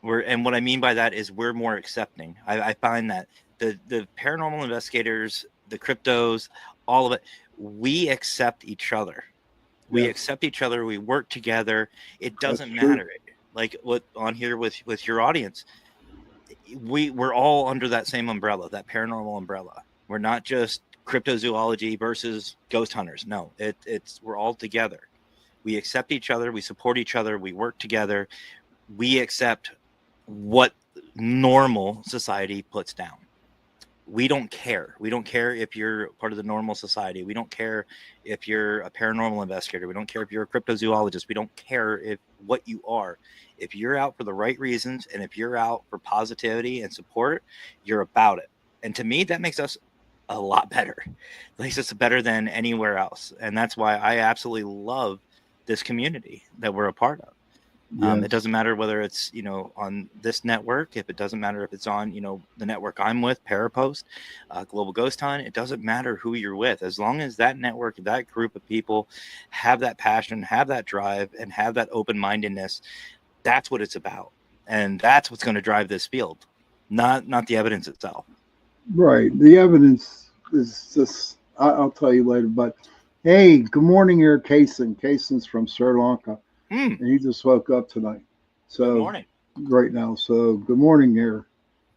And what I mean by that is we're more accepting. I find that the paranormal investigators, the cryptos, all of it, we accept each other. We accept each other. We work together. It doesn't matter. Like what on here with your audience, we're all under that same umbrella, that paranormal umbrella. We're not just cryptozoology versus ghost hunters. No, it's we're all together. We accept each other. We support each other. We work together. We accept what normal society puts down. We don't care. We don't care if you're part of the normal society. We don't care if you're a paranormal investigator. We don't care if you're a cryptozoologist. We don't care if what you are. If you're out for the right reasons and if you're out for positivity and support, you're about it. And to me, that makes us a lot better. It makes us better than anywhere else. And that's why I absolutely love this community that we're a part of. It doesn't matter whether it's, on this network, if it doesn't matter if it's on, the network I'm with, Parapost, Global Ghost Hunt. It doesn't matter who you're with. As long as that network, that group of people have that passion, have that drive, and have that open-mindedness, that's what it's about. And that's what's going to drive this field, not the evidence itself. Right. The evidence is just, I'll tell you later, but hey, good morning here, Kason. Kason's from Sri Lanka. And he just woke up tonight. So good morning. Right now. So good morning there,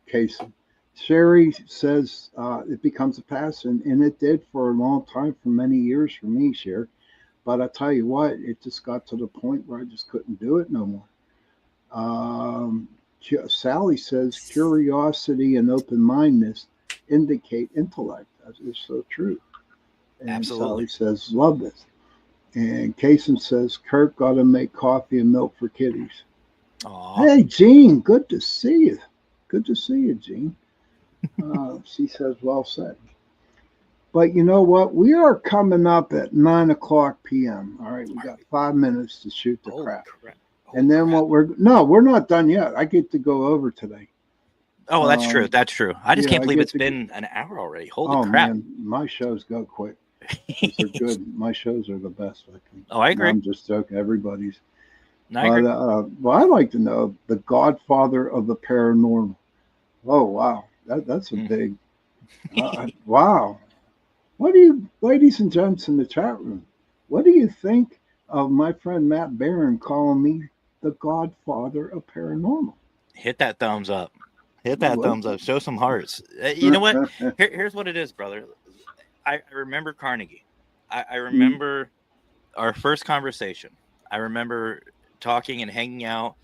Casey. Sherry says it becomes a passion, and it did for a long time, for many years for me, Sherry. But I tell you what, it just got to the point where I just couldn't do it no more. Sally says curiosity and open-mindedness indicate intellect. That is so true. And Absolutely. Sally says, love this. And Kason says, Kurt got to make coffee and milk for kitties. Aww. Hey, Gene, good to see you. Good to see you, Gene. She says, well said. But you know what? We are coming up at 9 o'clock p.m. All right, we got 5 minutes to shoot the crap. And then we're not done yet. I get to go over today. Oh, that's true. That's true. I just can't believe it's been an hour already. Holy crap. Man, my shows go quick. They're good. My shows are the best, I think. Oh, I agree. No, I'm just joking. Everybody's. No, I agree. Well, I'd like to know the godfather of the paranormal. Oh, wow. That's a big. Wow. What do you, ladies and gents in the chat room, what do you think of my friend Matt Barron calling me the godfather of paranormal? Hit that thumbs up. Hit that thumbs up. Show some hearts. You know what? Here's what it is, brother. I remember Carnegie. I remember our first conversation. I remember talking and hanging out.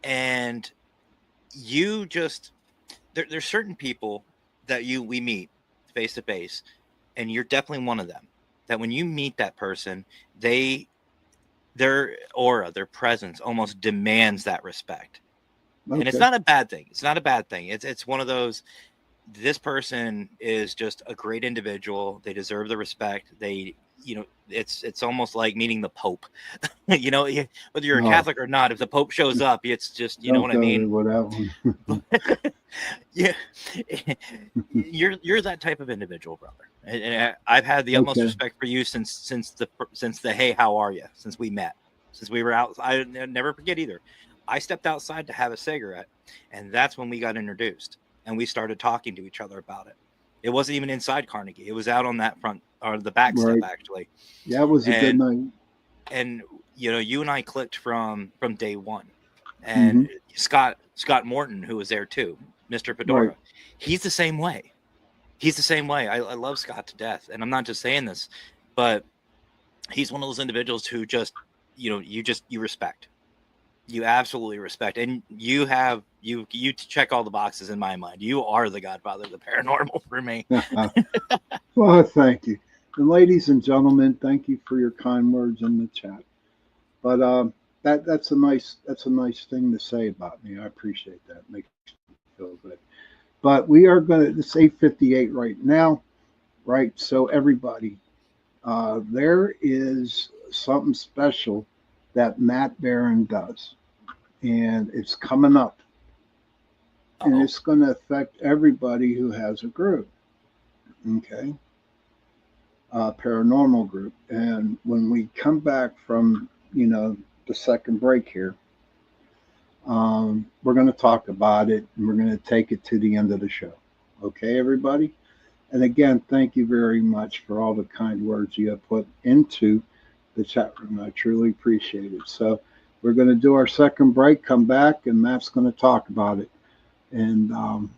And you just, there's certain people that we meet face to face, and you're definitely one of them. That when you meet that person, their aura, their presence almost demands that respect. Okay. And it's not a bad thing. It's not a bad thing. It's one of those, this person is just a great individual. They deserve the respect. It's almost like meeting the Pope. Whether you're a Catholic or not, if the Pope shows up, it's just, you know what I mean? Yeah, you're that type of individual, brother. And I've had the utmost respect for you since the hey, how are you? Since we met, since we were out. I never forget either. I stepped outside to have a cigarette, and that's when we got introduced. And we started talking to each other about it. It wasn't even inside Carnegie. It was out on that front or the back step, actually. Yeah, it was a good night. And you and I clicked from day one. And Scott Morton, who was there too, Mr. Fedora, he's the same way. He's the same way. I love Scott to death, and I'm not just saying this, but he's one of those individuals who just you respect. You absolutely respect, and you check all the boxes in my mind. You are the godfather of the paranormal for me. Well, thank you, and ladies and gentlemen, thank you for your kind words in the chat. But that's a nice thing to say about me. I appreciate that. Makes me feel good. But we are going to. It's 8:58 right now, right? So everybody, there is something special that Matt Barron does, and it's coming up. And it's going to affect everybody who has a group, okay? Paranormal group. And when we come back from, the second break here, we're going to talk about it, and we're going to take it to the end of the show. Okay, everybody? And again, thank you very much for all the kind words you have put into the chat room. I truly appreciate it. So we're going to do our second break, come back, and Matt's going to talk about it. And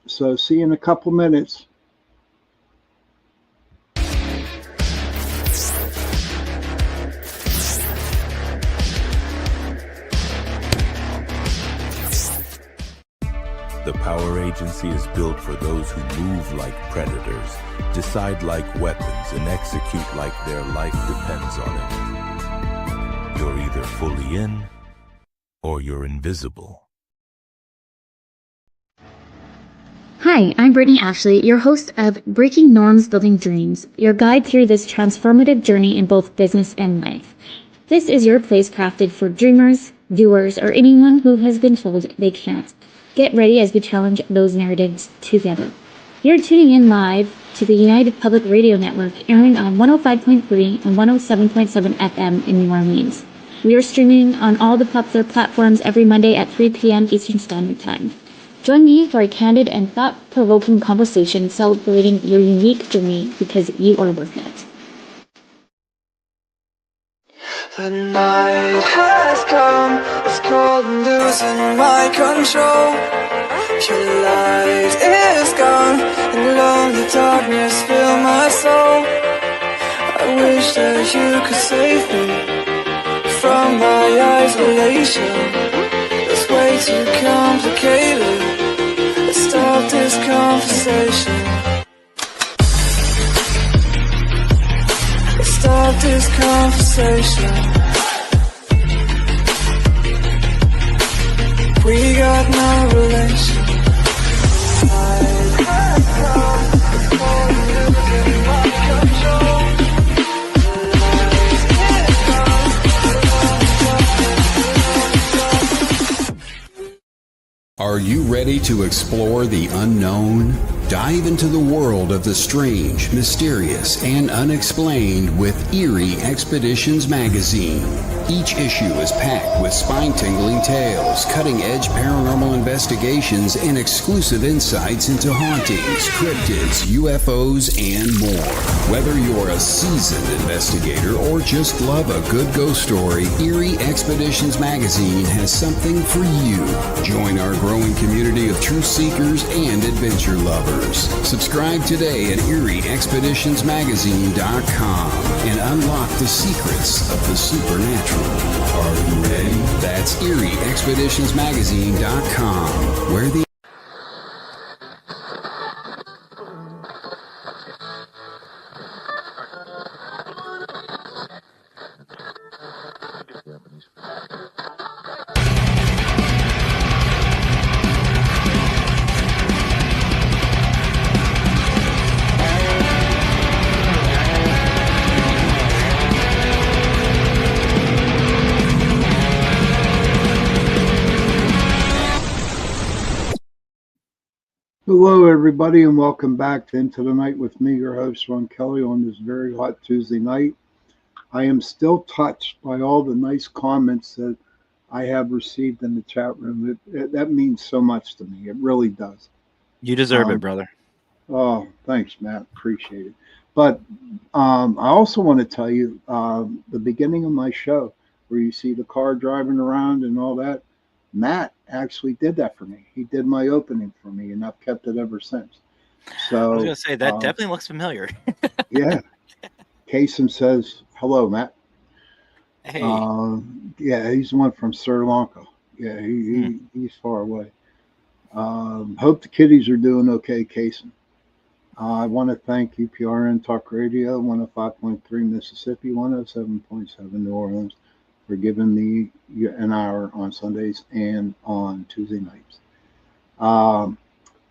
so see you in a couple minutes. The Power Agency is built for those who move like predators, decide like weapons, and execute like their life depends on it. You're either fully in, or you're invisible. Hi, I'm Brittany Ashley, your host of Breaking Norms, Building Dreams, your guide through this transformative journey in both business and life. This is your place crafted for dreamers, doers, or anyone who has been told they can't. Get ready as we challenge those narratives together. You're tuning in live to the United Public Radio Network, airing on 105.3 and 107.7 FM in New Orleans. We are streaming on all the popular platforms every Monday at 3 p.m. Eastern Standard Time. Join me for a candid and thought-provoking conversation celebrating your unique journey because you are worth it. The night has come, it's cold and losing my control. Your light is gone, and lonely darkness fill my soul. I wish that you could save me from my isolation. It's way too complicated. Let's stop this conversation. Let's stop this conversation. We got no relation. Are you ready to explore the unknown? Dive into the world of the strange, mysterious, and unexplained with Eerie Expeditions magazine. Each issue is packed with spine-tingling tales, cutting-edge paranormal investigations, and exclusive insights into hauntings, cryptids, UFOs, and more. Whether you're a seasoned investigator or just love a good ghost story, Eerie Expeditions magazine has something for you. Join our growing community of truth seekers and adventure lovers. Subscribe today at EerieExpeditionsMagazine.com and unlock the secrets of the supernatural. Are you ready? That's EerieExpeditionsMagazine.com, where the Hello, everybody, and welcome back to Into the Night with me, your host, Ron Kelly, on this very hot Tuesday night. I am still touched by all the nice comments that I have received in the chat room. That means so much to me. It really does. You deserve it, brother. Oh, thanks, Matt. Appreciate it. But I also want to tell you the beginning of my show, where you see the car driving around and all that, Matt actually did that for me. He did my opening for me, and I've kept it ever since. So I was going to say, that definitely looks familiar. Yeah. Kasem says, hello, Matt. Hey. Yeah, he's the one from Sri Lanka. Yeah, he's far away. Hope the kiddies are doing okay, Kasem. I want to thank UPRN Talk Radio, 105.3 Mississippi, 107.7 New Orleans, for giving me an hour on Sundays and on Tuesday nights.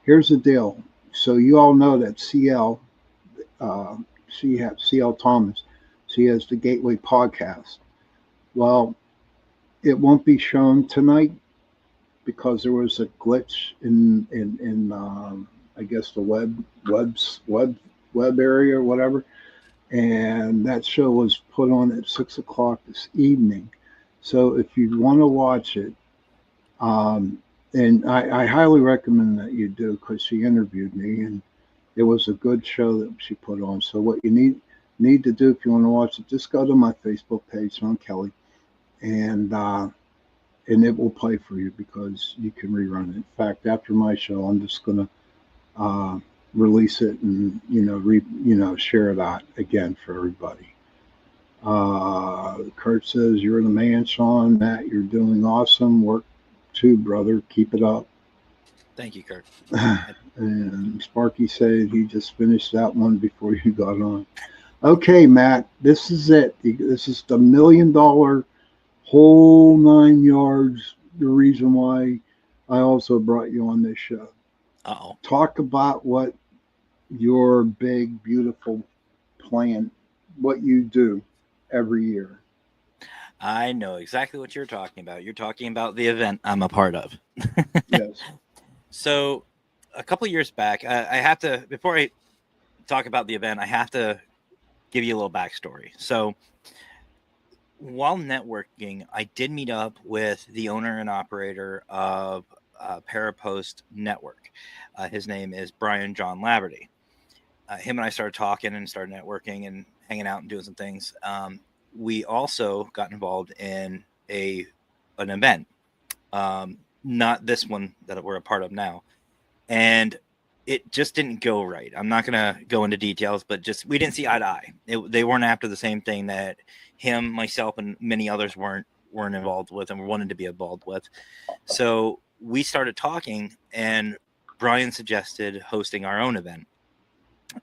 Here's the deal. So you all know that CL Thomas, she has the Gateway podcast. Well, it won't be shown tonight because there was a glitch in I guess the web area or whatever. And that show was put on at 6 o'clock this evening. So if you want to watch it, and I highly recommend that you do, because she interviewed me and it was a good show that she put on. So what you need to do if you want to watch it, just go to my Facebook page, Sean Kelly, and it will play for you because you can rerun it. In fact, after my show, I'm just gonna release it and share it out again for everybody. Kurt says, you're the man, Sean. Matt, you're doing awesome work too, brother. Keep it up. Thank you, Kurt. And Sparky said he just finished that one before you got on. Okay, Matt, this is it. This is the $1 million whole 9 yards. The reason why I also brought you on this show. Uh-oh. Talk about what your big, beautiful plan, what you do every year. I know exactly what you're talking about. You're talking about the event I'm a part of. Yes. So a couple years back, I have to, before I talk about the event, I have to give you a little backstory. So while networking, I did meet up with the owner and operator of Parapost Network. His name is Brian John Laverty. Him and I started talking and started networking and hanging out and doing some things. We also got involved in an event, not this one that we're a part of now, and it just didn't go right. I'm not gonna go into details, but just we didn't see eye to eye. They weren't after the same thing that him, myself, and many others weren't involved with and wanted to be involved with. So we started talking, and Brian suggested hosting our own event,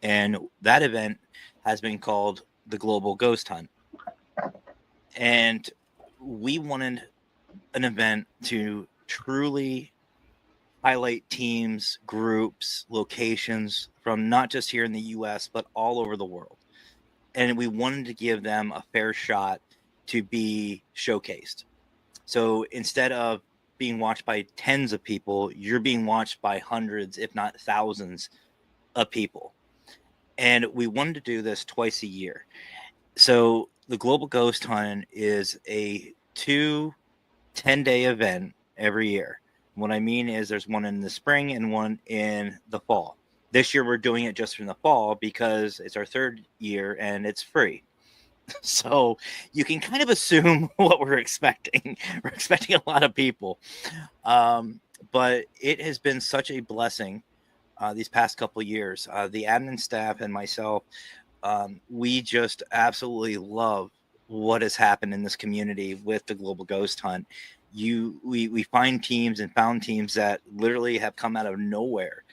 and that event has been called the Global Ghost Hunt. And we wanted an event to truly highlight teams, groups, locations from not just here in the US, but all over the world. And we wanted to give them a fair shot to be showcased. So instead of being watched by tens of people, you're being watched by hundreds, if not thousands of people. And we wanted to do this twice a year. So the Global Ghost Hunt is a 2 10-day event every year. What I mean is there's one in the spring and one in the fall. This year we're doing it just in the fall because it's our third year and it's free. So you can kind of assume what we're expecting. We're expecting a lot of people. But it has been such a blessing these past couple of years. The admin staff and myself, we just absolutely love what has happened in this community with the Global Ghost Hunt. We find teams and found teams that literally have come out of nowhere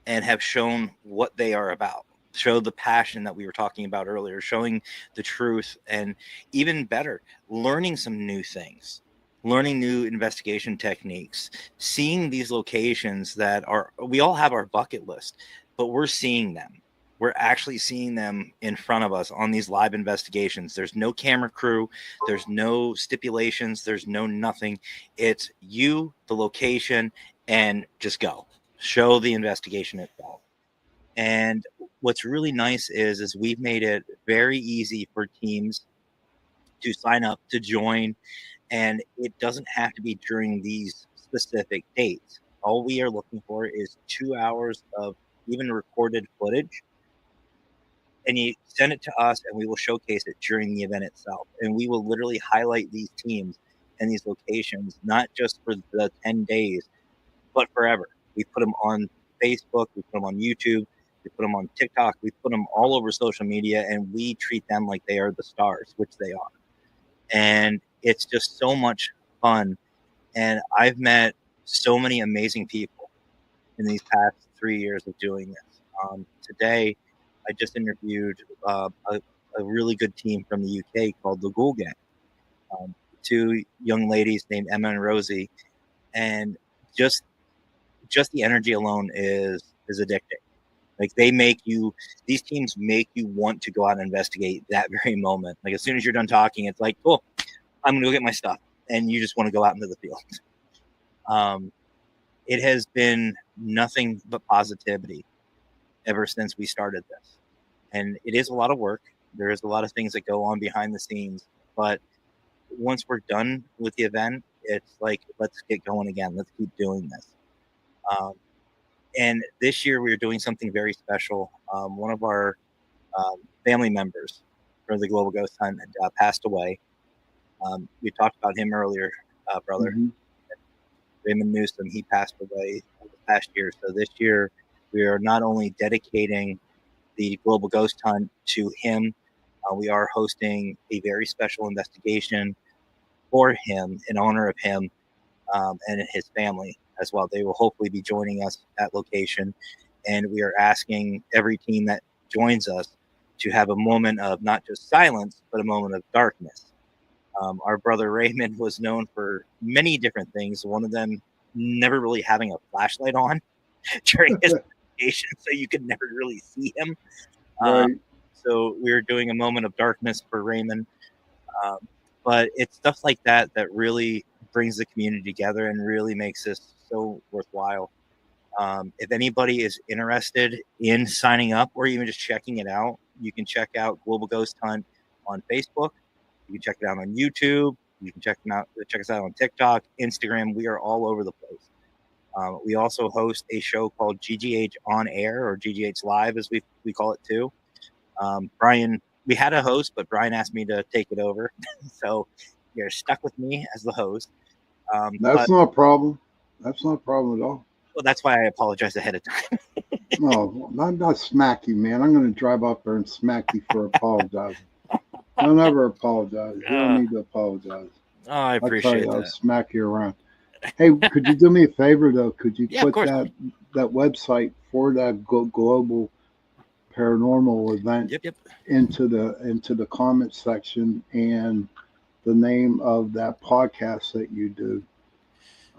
and have shown what they are about, show the passion that we were talking about earlier, showing the truth, and even better, learning some new things, learning new investigation techniques, seeing these locations that we all have our bucket list, but we're seeing them. We're actually seeing them in front of us on these live investigations. There's no camera crew. There's no stipulations. There's no nothing. It's you, the location, and just go. Show the investigation itself. And what's really nice is we've made it very easy for teams to sign up, to join, and it doesn't have to be during these specific dates. All we are looking for is 2 hours of even recorded footage, and you send it to us and we will showcase it during the event itself. And we will literally highlight these teams and these locations, not just for the 10 days, but forever. We put them on Facebook, we put them on YouTube, we put them on TikTok, we put them all over social media, and we treat them like they are the stars, which they are. And it's just so much fun. And I've met so many amazing people in these past 3 years of doing this. Today, I just interviewed a really good team from the UK called the Ghoul Gang. 2 young ladies named Emma and Rosie, and just the energy alone is addicting. Like these teams make you want to go out and investigate that very moment. Like as soon as you're done talking, it's like, cool, I'm gonna go get my stuff, and you just want to go out into the field. It has been nothing but positivity ever since we started this. And it is a lot of work. There is a lot of things that go on behind the scenes. But once we're done with the event, it's like, let's get going again. Let's keep doing this. And this year we are doing something very special. One of our family members for the Global Ghost Hunt had passed away. We talked about him earlier, brother. Mm-hmm. Raymond Newsom, he passed away this past year. So this year we are not only dedicating the Global Ghost Hunt to him, we are hosting a very special investigation for him in honor of him and his family as well. They will hopefully be joining us at location, and we are asking every team that joins us to have a moment of not just silence, but a moment of darkness. Our brother Raymond was known for many different things. One of them, never really having a flashlight on during his investigation, so you could never really see him. Right. So we're doing a moment of darkness for Raymond. But it's stuff like that that really brings the community together and really makes this so worthwhile. If anybody is interested in signing up or even just checking it out, you can check out Global Ghost Hunt on Facebook. You can check it out on YouTube. You can check us out on TikTok, Instagram. We are all over the place. We also host a show called GGH On Air, or GGH Live, as we call it too. Brian, we had a host, but Brian asked me to take it over. So you're stuck with me as the host. That's not a problem. That's not a problem at all. Well, that's why I apologize ahead of time. No, not smack you, man. I'm going to drive up there and smack you for apologizing. Don't ever apologize. You don't need to apologize. Oh, I appreciate I'll that. smack you around. Hey, could you do me a favor though? Could you put of that website for that global paranormal event into the comment section, and the name of that podcast that you do,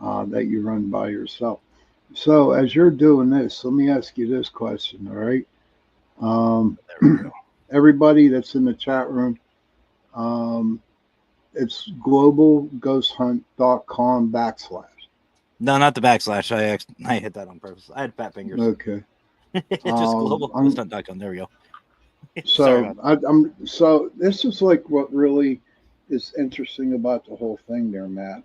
that you run by yourself? So as you're doing this, let me ask you this question, all right? Everybody that's in the chat room, it's globalghosthunt.com /. No, not the /. I hit that on purpose. I had fat fingers. Okay. Just globalghosthunt.com. There we go. So so this is like what really is interesting about the whole thing there, Matt.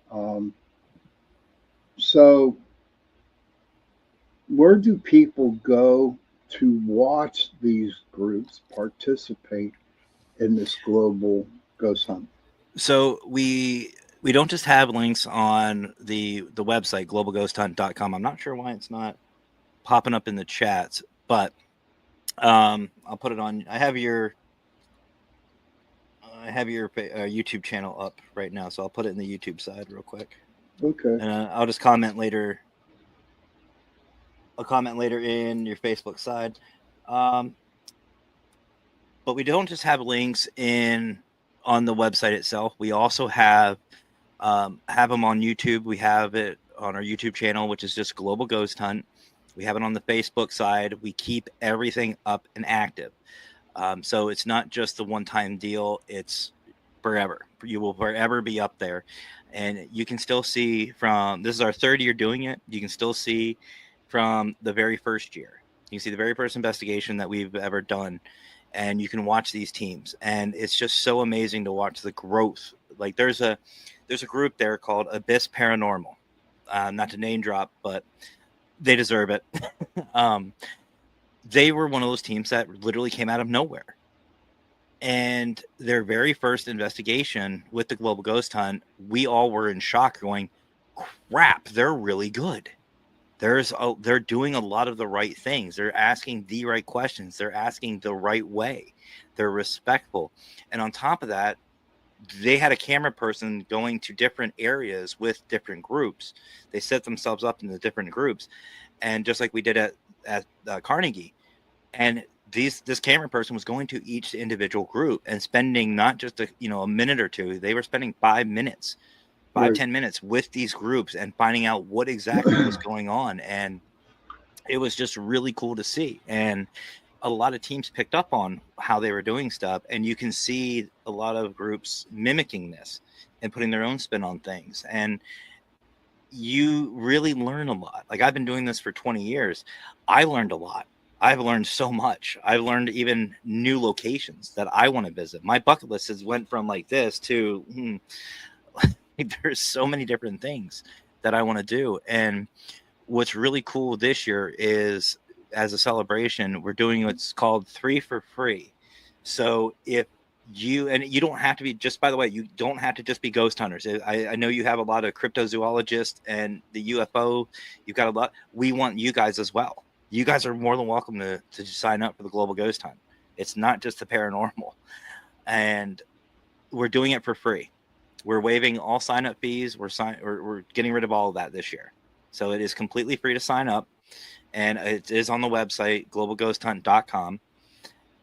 So where do people go to watch these groups participate in this global ghost hunt? So we don't just have links on the website globalghosthunt.com. I'm not sure why it's not popping up in the chats, but I'll put it on. I have your YouTube channel up right now, so I'll put it in the YouTube side real quick. Okay. And I'll just comment later. I'll comment later in your Facebook side. But we don't just have links on the website itself. We also have them on YouTube. We have it on our YouTube channel, which is just Global Ghost Hunt. We have it on the Facebook side. We keep everything up and active. So it's not just the one-time deal. It's forever. You will forever be up there. And you can still see this is our third year doing it. You can still see from the very first year. You can see the very first investigation that we've ever done. And you can watch these teams. And it's just so amazing to watch the growth. Like there's a group there called Abyss Paranormal. Not to name drop, but they deserve it. They were one of those teams that literally came out of nowhere. And their very first investigation with the Global Ghost Hunt, we all were in shock going, crap, they're really good. They're doing a lot of the right things. They're asking the right questions. They're asking the right way. They're respectful. And on top of that, they had a camera person going to different areas with different groups. They set themselves up in the different groups. And just like we did at Carnegie. And this camera person was going to each individual group and spending not just a minute or two. They were spending 5 minutes, 10 minutes with these groups and finding out what exactly was going on. And it was just really cool to see. And a lot of teams picked up on how they were doing stuff. And you can see a lot of groups mimicking this and putting their own spin on things. And you really learn a lot. Like I've been doing this for 20 years. I learned a lot. I've learned so much. I've learned even new locations that I want to visit. My bucket list has went from like this to there's so many different things that I want to do. And what's really cool this year is, as a celebration, we're doing what's called 3 for free. So if you don't have to be, just by the way, you don't have to just be ghost hunters. I know you have a lot of cryptozoologists and the UFO. You've got a lot. We want you guys as well. You guys are more than welcome to sign up for the Global Ghost Hunt. It's not just the paranormal. And we're doing it for free. We're waiving all sign-up fees. We're getting rid of all of that this year. So it is completely free to sign up. And it is on the website, globalghosthunt.com.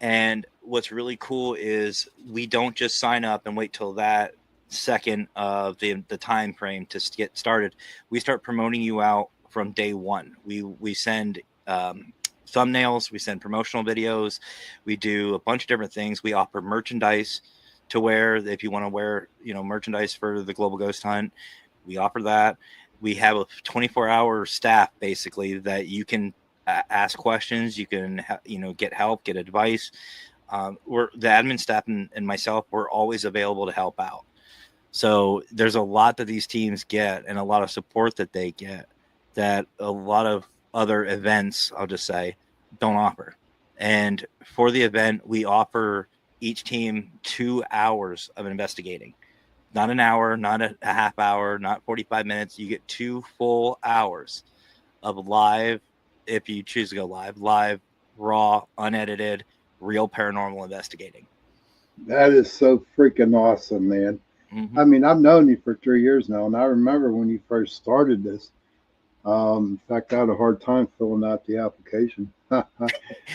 And what's really cool is we don't just sign up and wait till that second of the time frame to get started. We start promoting you out from day one. We send thumbnails, we send promotional videos, we do a bunch of different things. We offer merchandise to wear. If you want to wear, merchandise for the Global Ghost Hunt, we offer that. We have a 24-hour staff basically that you can ask questions. You can, get help, get advice. We're the admin staff and myself. We're always available to help out. So there's a lot that these teams get and a lot of support that they get that a lot of other events, I'll just say, don't offer. And for the event, we offer each team 2 hours of investigating. Not an hour, not a half hour, not 45 minutes. You get 2 full hours of live, if you choose to go live, raw, unedited, real paranormal investigating. That is so freaking awesome, man. Mm-hmm. I mean, I've known you for 3 years now, and I remember when you first started this. In fact, I had a hard time filling out the application.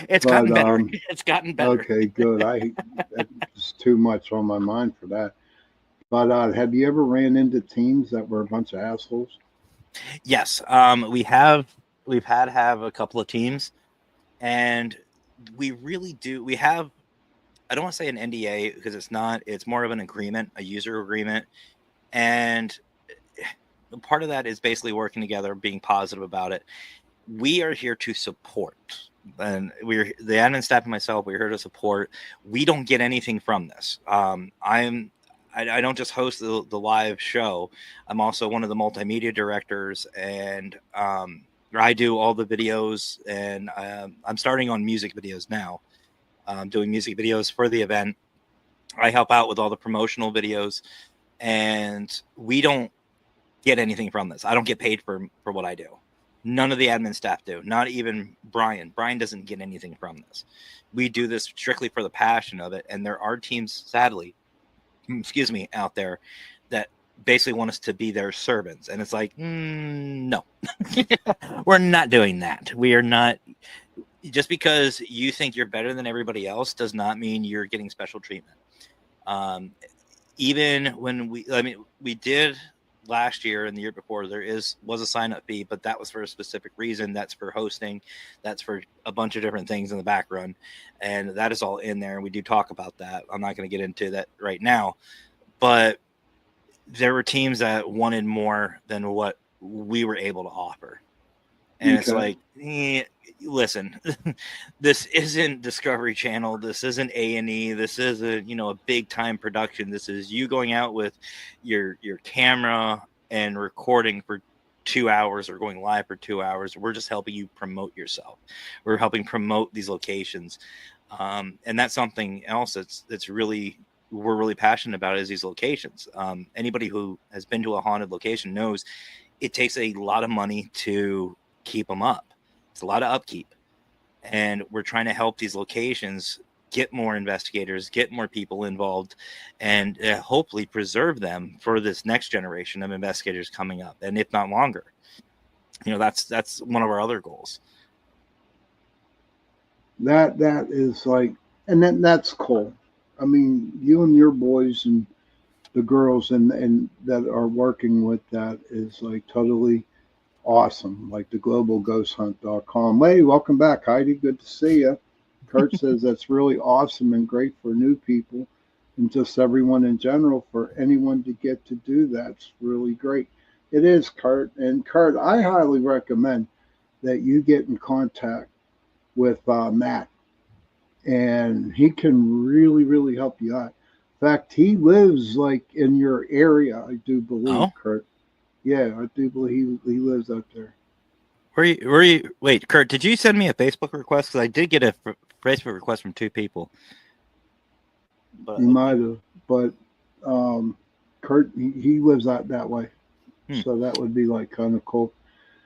It's gotten better. It's gotten better. Okay, good. It's too much on my mind for that. But have you ever ran into teams that were a bunch of assholes? Yes, we have. We've had to have a couple of teams, and we really do. We have. I don't want to say an NDA because it's not. It's more of an agreement, a user agreement, and part of that is basically working together, being positive about it. We are here to support, and we're the admin staff and myself. We're here to support. We don't get anything from this. I don't just host the live show. I'm also one of the multimedia directors, and I do all the videos, and I'm starting on music videos now. I'm doing music videos for the event. I help out with all the promotional videos, and we don't get anything from this. I don't get paid for what I do. None of the admin staff do. Not even Brian. Brian doesn't get anything from this. We do this strictly for the passion of it, and there are teams, sadly, out there that basically want us to be their servants, and it's like, no. We're not doing that. We are not. Just because you think you're better than everybody else does not mean you're getting special treatment. Even when we did last year and the year before, was a sign-up fee, but that was for a specific reason. That's for hosting. That's for a bunch of different things in the background, and that is all in there. And we do talk about that. I'm not going to get into that right now, but there were teams that wanted more than what we were able to offer. And It's like, listen, this isn't Discovery Channel. This isn't A&E. This isn't, a big time production. This is you going out with your camera and recording for 2 hours or going live for 2 hours. We're just helping you promote yourself. We're helping promote these locations. And that's something else that's really, we're really passionate about is these locations. Anybody who has been to a haunted location knows it takes a lot of money to keep them up. It's a lot of upkeep, and we're trying to help these locations get more investigators, get more people involved, and hopefully preserve them for this next generation of investigators coming up, and if not longer. That's one of our other goals. That is like, and that's cool. I mean, you and your boys and the girls and that are working with that is like totally awesome, like the globalghosthunt.com. Hey, welcome back, Heidi. Good to see you. Kurt says that's really awesome and great for new people and just everyone in general. For anyone to get to do that's really great. It is, Kurt. And Kurt, I highly recommend that you get in contact with Matt, and he can really, really help you out. In fact, he lives like in your area, I do believe, Kurt. Yeah, I do believe he lives up there. Were you? Wait, Kurt, did you send me a Facebook request? Because I did get a Facebook request from 2 people. But you might have, but Kurt, he lives out that way, so that would be like kind of cool.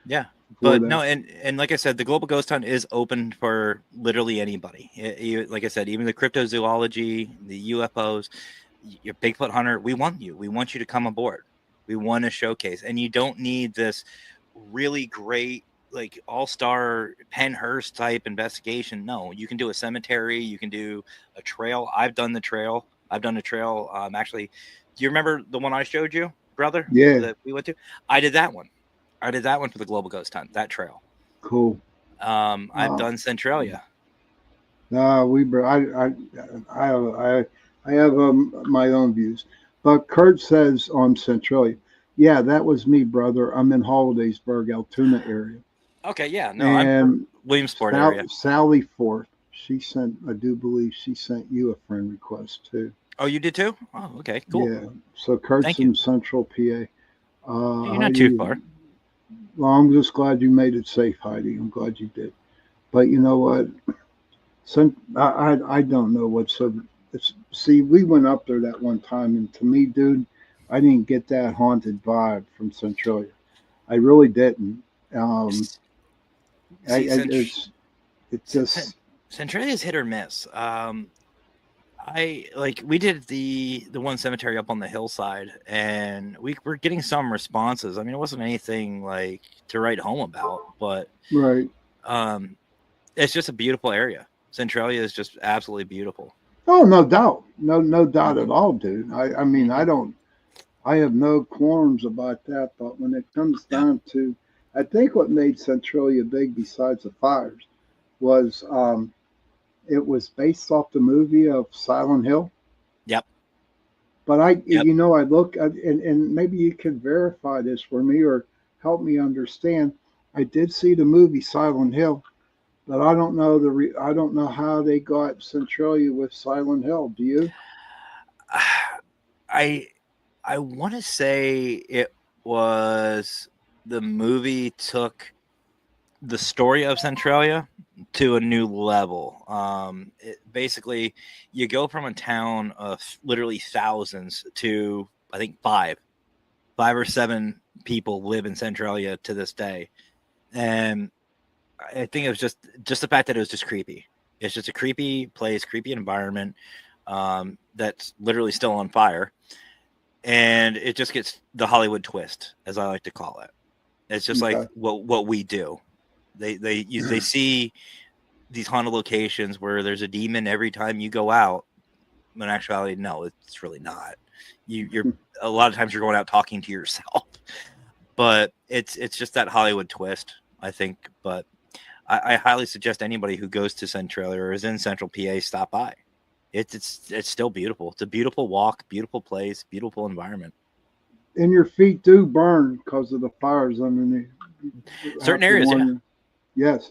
Yeah, but no, and like I said, the Global Ghost Hunt is open for literally anybody. Like I said, even the cryptozoology, the UFOs, your Bigfoot hunter. We want you. We want you to come aboard. We want to showcase, and you don't need this really great, like all-star Pennhurst type investigation. No, you can do a cemetery. You can do a trail. I've done the trail. Actually, do you remember the one I showed you, brother? Yeah. That we went to. I did that one. For the Global Ghost Hunt. That trail. Cool. I've done Centralia. No, I have my own views. But Kurt says on Centralia, yeah, that was me, brother. I'm in Hollidaysburg, Altoona area. Okay, yeah, no, I'm And Williamsport area. Sally Forth, I do believe she sent you a friend request too. Oh, you did too? Oh, okay, cool. Yeah. So Kurt's Thank in you. Central PA. You're not too far. Well, I'm just glad you made it safe, Heidi. I'm glad you did. But you know what? I don't know what's so. See, we went up there that one time, and to me, dude, I didn't get that haunted vibe from Centralia. I really didn't. It's just Centralia's hit or miss. We did the one cemetery up on the hillside, and we were getting some responses. I mean, it wasn't anything like to write home about, but right. It's just a beautiful area. Centralia is just absolutely beautiful. Oh, no doubt, no doubt at all, dude. I mean, I have no qualms about that. But when it comes down to, I think what made Centralia big, besides the fires, was it was based off the movie of Silent Hill. Yep. But I look at, and maybe you can verify this for me or help me understand. I did see the movie Silent Hill, but I don't know I don't know how they got Centralia with Silent Hill. Do you? I want to say it was the movie took the story of Centralia to a new level. Basically, you go from a town of literally thousands to, I think, five or seven people live in Centralia to this day. And I think it was just the fact that it was just creepy. It's just a creepy place, creepy environment that's literally still on fire. And it just gets the Hollywood twist, as I like to call it. It's just like what we do. They see these haunted locations where there's a demon every time you go out. In actuality, no, it's really not. You're a lot of times you're going out talking to yourself, but it's just that Hollywood twist, I think. But I highly suggest anybody who goes to Centralia or is in Central PA stop by. It's still beautiful. It's a beautiful walk, beautiful place, beautiful environment. And your feet do burn because of the fires underneath. Certain areas, yeah. Yes.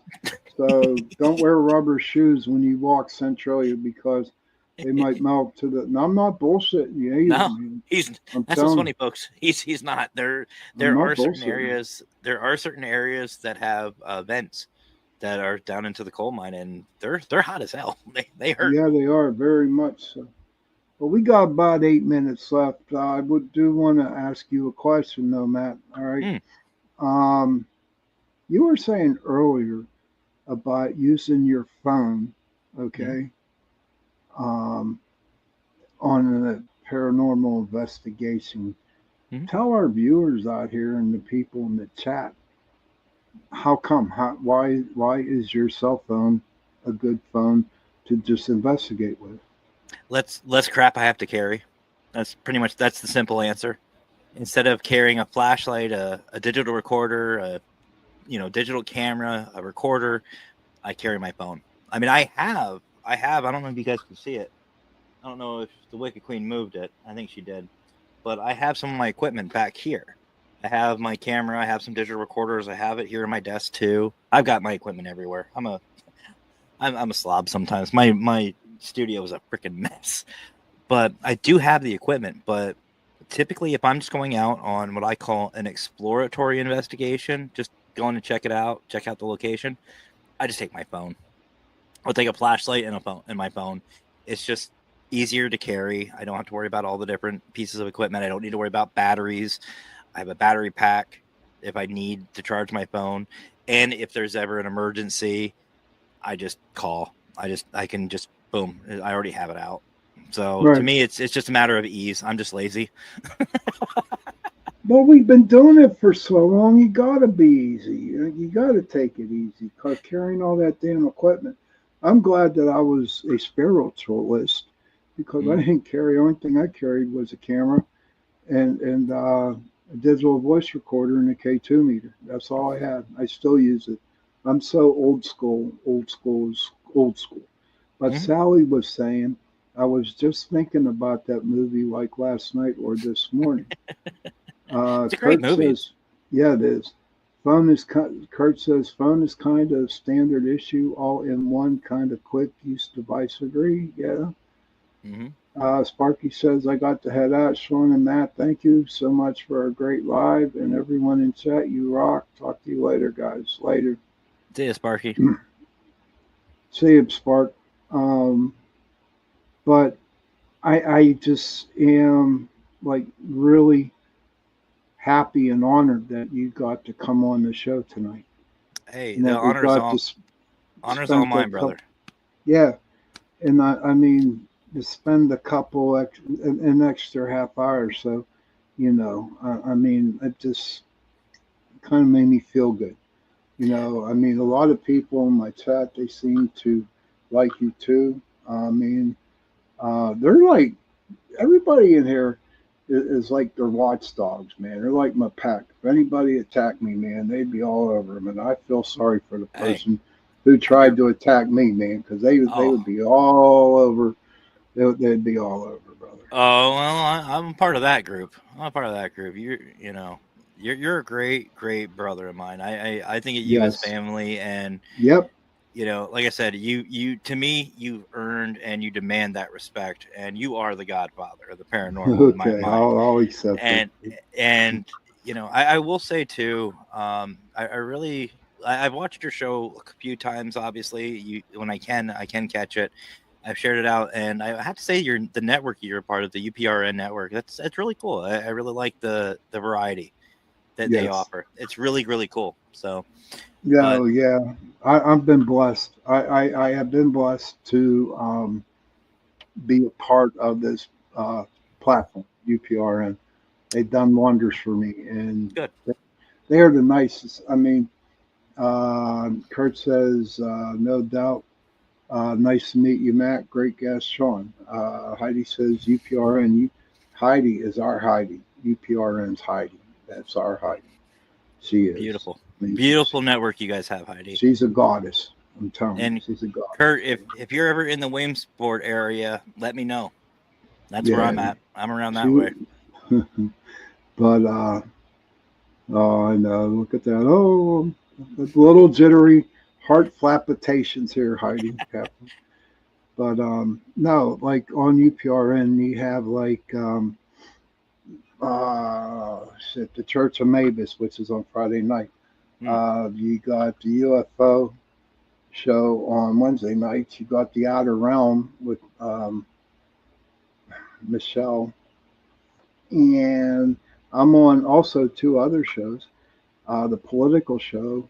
So don't wear rubber shoes when you walk Centralia because they might melt to the. No, I'm not bullshitting you. No, that's what's funny, folks. He's not. There are certain areas. There are certain areas that have vents that are down into the coal mine, and they're hot as hell. They hurt. Yeah, they are very much so. Well, we got about 8 minutes left. I do want to ask you a question, though, Matt. All right. You were saying earlier about using your phone, okay, on a paranormal investigation. Tell our viewers out here and the people in the chat, how come? Why is your cell phone a good phone to just investigate with? Less crap I have to carry. That's the simple answer. Instead of carrying a flashlight, a digital recorder, a digital camera, a recorder, I carry my phone. I mean, I have. I don't know if you guys can see it. I don't know if the Wicked Queen moved it. I think she did. But I have some of my equipment back here. I have my camera. I have some digital recorders. I have it here in my desk too. I've got my equipment everywhere. I'm a slob sometimes. My studio is a freaking mess. But I do have the equipment. But typically, if I'm just going out on what I call an exploratory investigation, just going to check it out, check out the location, I just take my phone. I'll take a flashlight and my phone. It's just easier to carry. I don't have to worry about all the different pieces of equipment. I don't need to worry about batteries. I have a battery pack if I need to charge my phone. And if there's ever an emergency, I just call. I can just boom. I already have it out. So to me, it's just a matter of ease. I'm just lazy. Well, we've been doing it for so long. You got to be easy. You got to take it easy because carrying all that damn equipment. I'm glad that I was a spiritualist because I didn't carry. The only thing I carried was a camera and a digital voice recorder and a K2 meter. That's all I had. I still use it. I'm so old school. Old school is old school. But Sally was saying I was just thinking about that movie like last night or this morning. It's a great Kurt movie. says, yeah, it is. Kurt says, phone is kind of standard issue, all in one kind of quick use device. Agree? Yeah. Mm-hmm. Sparky says, I got to head out. Sean and Matt, thank you so much for a great live. And everyone in chat, you rock. Talk to you later, guys. Later. See ya, Sparky. See you, Spark. But I just am like really happy and honored that you got to come on the show tonight. Hey, And the that we honor's got all to honor's spend all a mine, couple, brother. yeah. And I mean, to spend a couple an extra half hour or so, you know, I mean, it just kind of made me feel good. You know, I mean, a lot of people in my chat, they seem to like you too. I mean, they're like, everybody in here is like their watchdogs, man. They're like my pack. If anybody attacked me, man, they'd be all over them. And I feel sorry for the person who tried to attack me, man, because they would be all over. They'd be all over, brother. Oh well, I'm part of that group. I'm a part of that group. You're a great brother of mine. I think of you as Yes. family, and Yep. you know, like I said, you to me, you've earned and you demand that respect, and you are the godfather of the paranormal in my Okay, mind. I'll accept it. And you know, I will say too, I really I've watched your show a few times. Obviously, when I can catch it. I've shared it out, and I have to say, the network you're a part of, the UPRN network. That's really cool. I really like the variety that they Yes. offer. It's really cool. So, No, yeah, I've been blessed. I have been blessed to be a part of this platform, UPRN. They've done wonders for me, and good. They're the nicest. I mean, Kurt says, no doubt. Nice to meet you, Matt. Great guest, Sean. Heidi says, UPRN. Heidi is our Heidi. UPRN's Heidi. That's our Heidi. She is. Beautiful, I mean, beautiful network you guys have, Heidi. She's a goddess. I'm telling And you, she's a goddess. Kurt, if you're ever in the Williamsport area, let me know. That's where I'm at. I'm around that way. But oh, I know. Look at that. Oh, a little jittery heart palpitations here, Heidi. Captain. But no, like on UPRN, you have like the Church of Mavis, which is on Friday night. You got the UFO show on Wednesday nights. You got the Outer Realm with Michelle, and I'm on also two other shows. The political show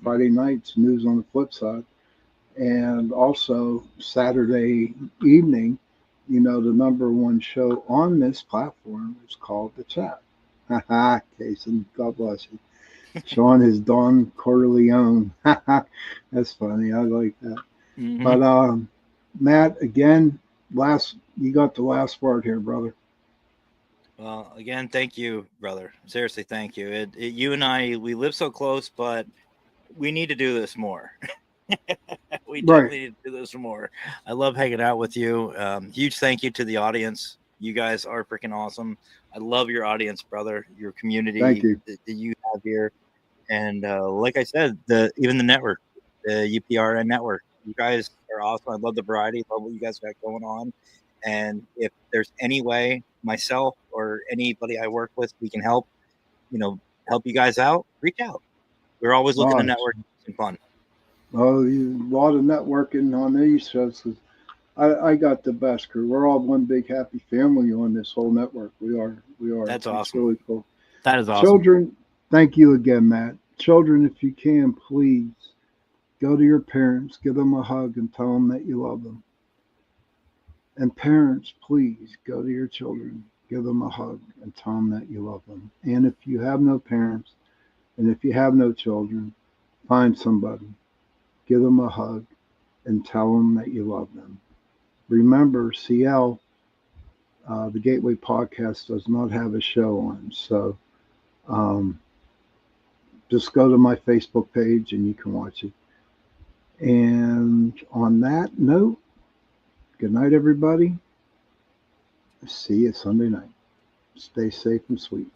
Friday nights, News on the Flip Side, and also Saturday evening. You know, the number one show on this platform is called The Chat. Haha, Jason, God bless you. Sean is Don Corleone. That's funny. I like that. Mm-hmm. But Matt, again, you got the last word here, brother. Well, again, thank you, brother. Seriously, thank you. You and I, we live so close, but we need to do this more. We definitely need to do this more. I love hanging out with you. Huge thank you to the audience. You guys are freaking awesome. I love your audience, brother. Your community Thank you. that you have here, and like I said, even the network, the UPRN network. You guys are awesome. I love the variety. Love what you guys got going on. And if there's any way myself or anybody I work with, we can help, help you guys out, reach out. We're always looking to network and fun. Oh, a lot of networking on these shows. I got the best crew. We're all one big happy family on this whole network. We are. That's awesome. It's really cool. That is awesome. Children, thank you again, Matt. Children, if you can, please go to your parents, give them a hug, and tell them that you love them. And parents, please go to your children, give them a hug, and tell them that you love them. And if you have no parents, and if you have no children, find somebody, give them a hug, and tell them that you love them. Remember, CL, the Gateway Podcast, does not have a show on. So just go to my Facebook page and you can watch it. And on that note, Good night, everybody. See you Sunday night. Stay safe and sweet.